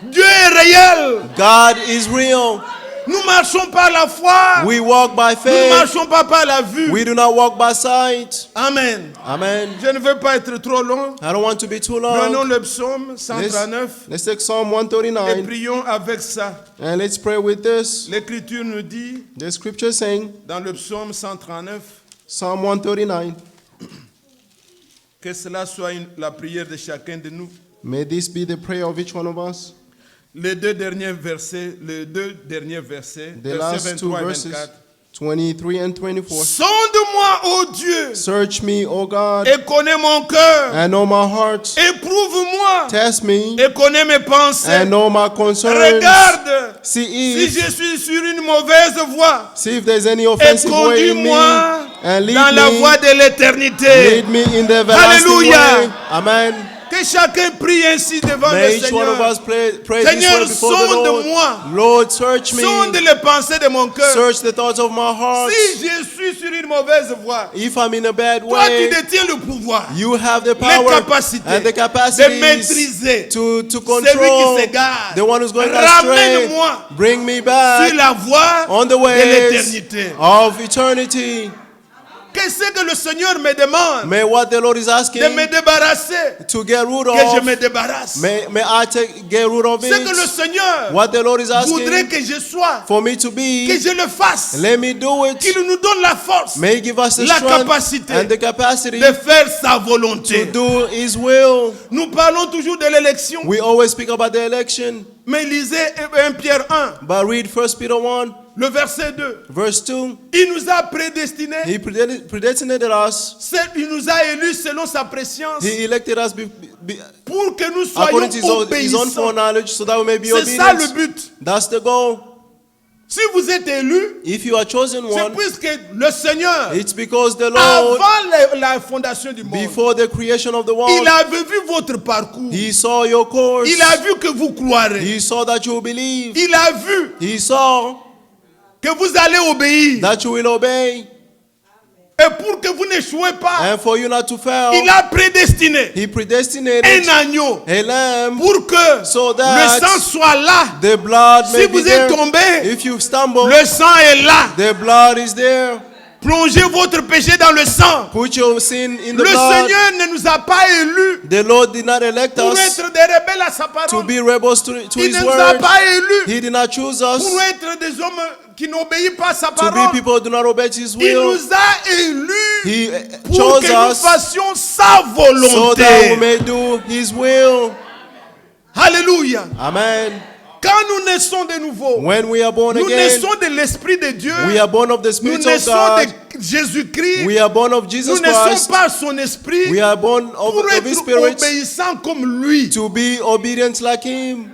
Dieu est réel. God is real. Nous marchons par la foi. We walk by Nous ne faith. marchons pas par la vue. We do not walk by sight. Amen. Amen. Je ne veux pas être trop long. I don't want to be too Prenons long. le psaume 139 Let's take Psalm et 139 prions avec ça. and let's pray with this. L'Écriture nous dit The scripture saying, dans le psaume 139 Psalm 139, que cela soit la prière de chacun de nous. may this be the prayer of each one of us. Les deux derniers versets, The versets last two 23 et verses, 24. 23 and 24. Sonde-moi, ô Dieu, Search me, O God, et connais mon cœur. and know my heart. Éprouve-moi Test me, et connais mes pensées. and know my concerns. Regarde See si if, je suis sur une mauvaise voie see if there's any et offensive way in me, conduis-moi and lead dans la voie me, de l'éternité. lead me in the everlasting Alléluia. way. Amen. Que chacun prie ainsi devant May le each one of Seigneur. us pray this Seigneur, way before the sonde-moi. Lord. Lord, search me. Sonde les pensées de mon cœur. Search the thoughts of my heart. Si je suis sur une mauvaise voie, If I'm in a bad toi tu way, détiens le pouvoir, you have the les power capacités and the de capacities maîtriser to celui control qui s'égare. the one who's going astray. Ramène-moi Bring me sur back la voie on the de ways l'éternité. of eternity. Qu'est-ce que le Seigneur me demande? May what the Lord is De me asking débarrasser, to get rid que je of, me débarrasse. may I get rid of C'est que le it. Seigneur What the Lord is voudrait asking que je sois, for me to que be, je le fasse, let me do it. qu'il nous donne la force May He give us the La strength capacité and the capacity de faire sa to volonté. do His will. Nous parlons toujours de l'élection, We always speak about the election, mais lisez 1 Pierre 1, but read 1 Peter 1, le verset 2. verse 2. Il nous a prédestinés, He predestinated us. il nous a élus selon sa préscience He elected us pour que nous soyons according to his own obéissants. foreknowledge, so that we may be C'est ça le obedient. but. That's the goal. Si vous êtes élus, If you are chosen c'est one, puisque le Seigneur, it's because the Lord, avant la fondation du monde, before the creation of the il world, avait vu votre parcours. He saw your course. Il a vu que vous croirez. He saw that you will believe. Il a vu He saw que vous allez obéir. that you will obey. Et pour que vous n'échouez pas, And for you not to fail, il a prédestiné He predestinated un agneau a lamb pour que so le that sang soit là. the blood Si may be vous êtes there. tombé, If you stumble, le sang est là. the blood is there. Plongez votre péché dans le sang. Put your sin in the Le blood. Seigneur ne nous a pas élus The Lord did not elect pour us être des rebelles à sa to parole. be rebels to Il His ne nous a word. pas élus He did not choose us pour être des hommes qui n'obéissent pas à sa to be parole. people who do not obey His Il will. nous a élus He pour chose que nous us fassions sa so that we volonté. may do His will. Alléluia. Amen. Quand nous naissons de nouveau, When we are born nous again, naissons de l'Esprit de Dieu. we are born of the Nous Spirit of naissons God. de Jésus-Christ. We are born of Nous Jesus naissons Christ. par son esprit We are born of pour His être Spirit obéissants comme lui. to be obedient like Him.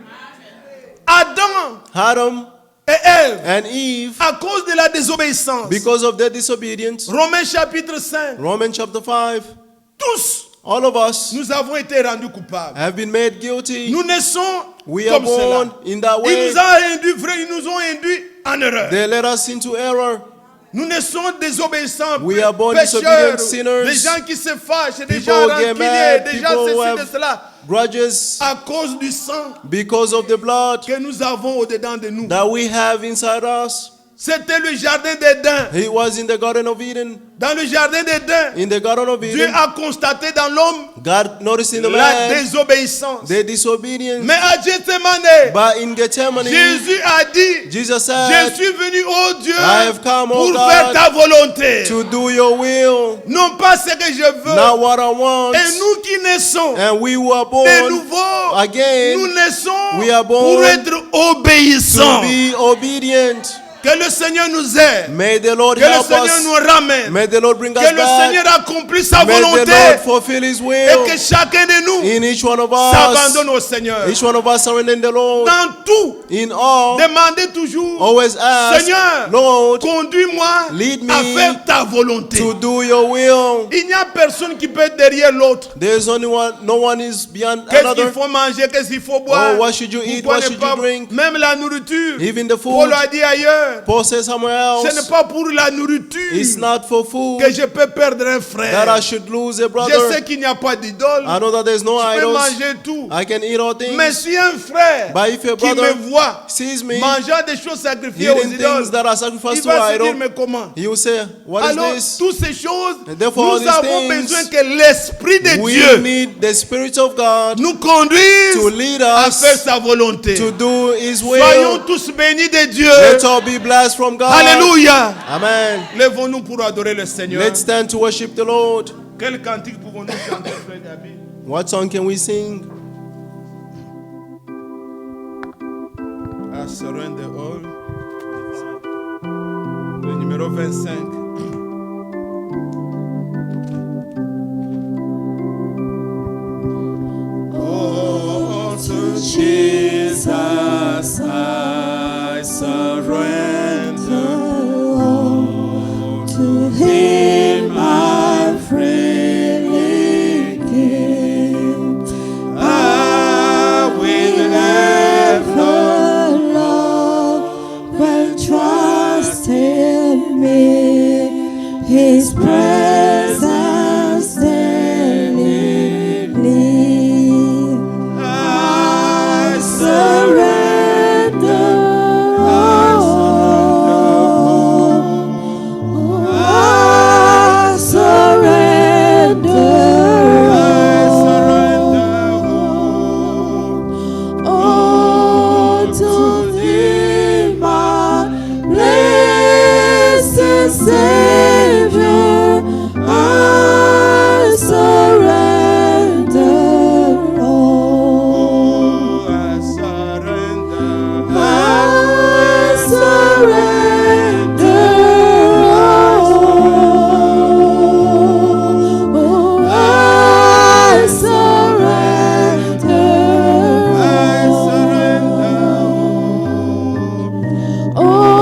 Adam Adam et Ève, and Eve, à cause de la désobéissance. because of their disobedience. Romains chapitre 5. Romans chapter 5. Tous, All of us nous avons été rendus coupables. have been made guilty. Nous naissons We are comme cela. born in that Ils way. nous ont induits en erreur. They led us into error. Nous naissons désobéissants, We are born pécheurs, disobedient sinners. des gens qui se fâchent, des People gens get rancuniers, mad, des people gens who ceci, de have cela. grudges À cause du sang because of the blood que nous avons au-dedans de nous. that we have inside us. C'était le jardin d'Éden. He was in the Garden of Eden. Dans le jardin d'Éden, In the Garden of Dieu Eden, a constaté dans l'homme God noticed in the la man désobéissance. their disobedience. Mais à Gethsemane, But in Gethsemane, Jésus a dit, Jesus je said, suis venu, ô Dieu, I have come, O pour God, faire ta volonté. to do your will, Non pas ce que je veux. not what I want. Et nous qui naissons And we were de born nouveau, again nous naissons we are pour born être to obéissants. be obedient. Que le Seigneur nous aide. May the Lord Que le help Seigneur us. nous ramène. May the Lord bring us Que le back. Seigneur accomplisse sa May the volonté. Lord fulfill His Et will que chacun de nous in each one of us. s'abandonne au Seigneur. Each one of us surrendering the Lord. Dans tout, In all, demandez toujours, always ask, Seigneur, Lord, conduis-moi lead me à faire ta volonté. to do your will. Il n'y a personne qui peut être derrière l'autre. There's only one, no one is beyond Qu'est-ce qu'il another. faut manger, qu'est-ce qu'il faut boire. Oh, what should you eat, Pourquoi what ne should pas- you drink? Même la nourriture. Even the Paul food. a dit ailleurs. Paul says somewhere Ce n'est else, pas pour la nourriture it's not for food que je peux perdre un that frère. I should lose a Je brother. sais qu'il n'y a pas d'idole. I know that there's no Je peux idols. manger tout. I can eat all Mais things. si un frère But if a qui brother me voit sees me mangeant des choses sacrifiées aux eating idoles, things that are il sacrificed to va se dire, idol, mais comment? he will say, what is Alors, this? toutes ces choses, And therefore, all nous these avons things, besoin que l'Esprit de We Dieu need the Spirit of God nous conduise to lead à faire us sa volonté. to do His Soyons will. tous bénis de Dieu. Let's all be blessed from God. Alléluia. Amen. Lèvons-nous pour adorer le Seigneur. Let's stand to worship the Lord. Quel cantique pouvons-nous chanter, frère David? What song can we sing? I surrender all. Le numéro 25. Oh, to Jesus I surrender. To Him I freely give. I will never Love will trust in me. His presence daily live. I Surrender all. I surrender all to Thee, my blessed Savior. I surrender all. I surrender all. I surrender all.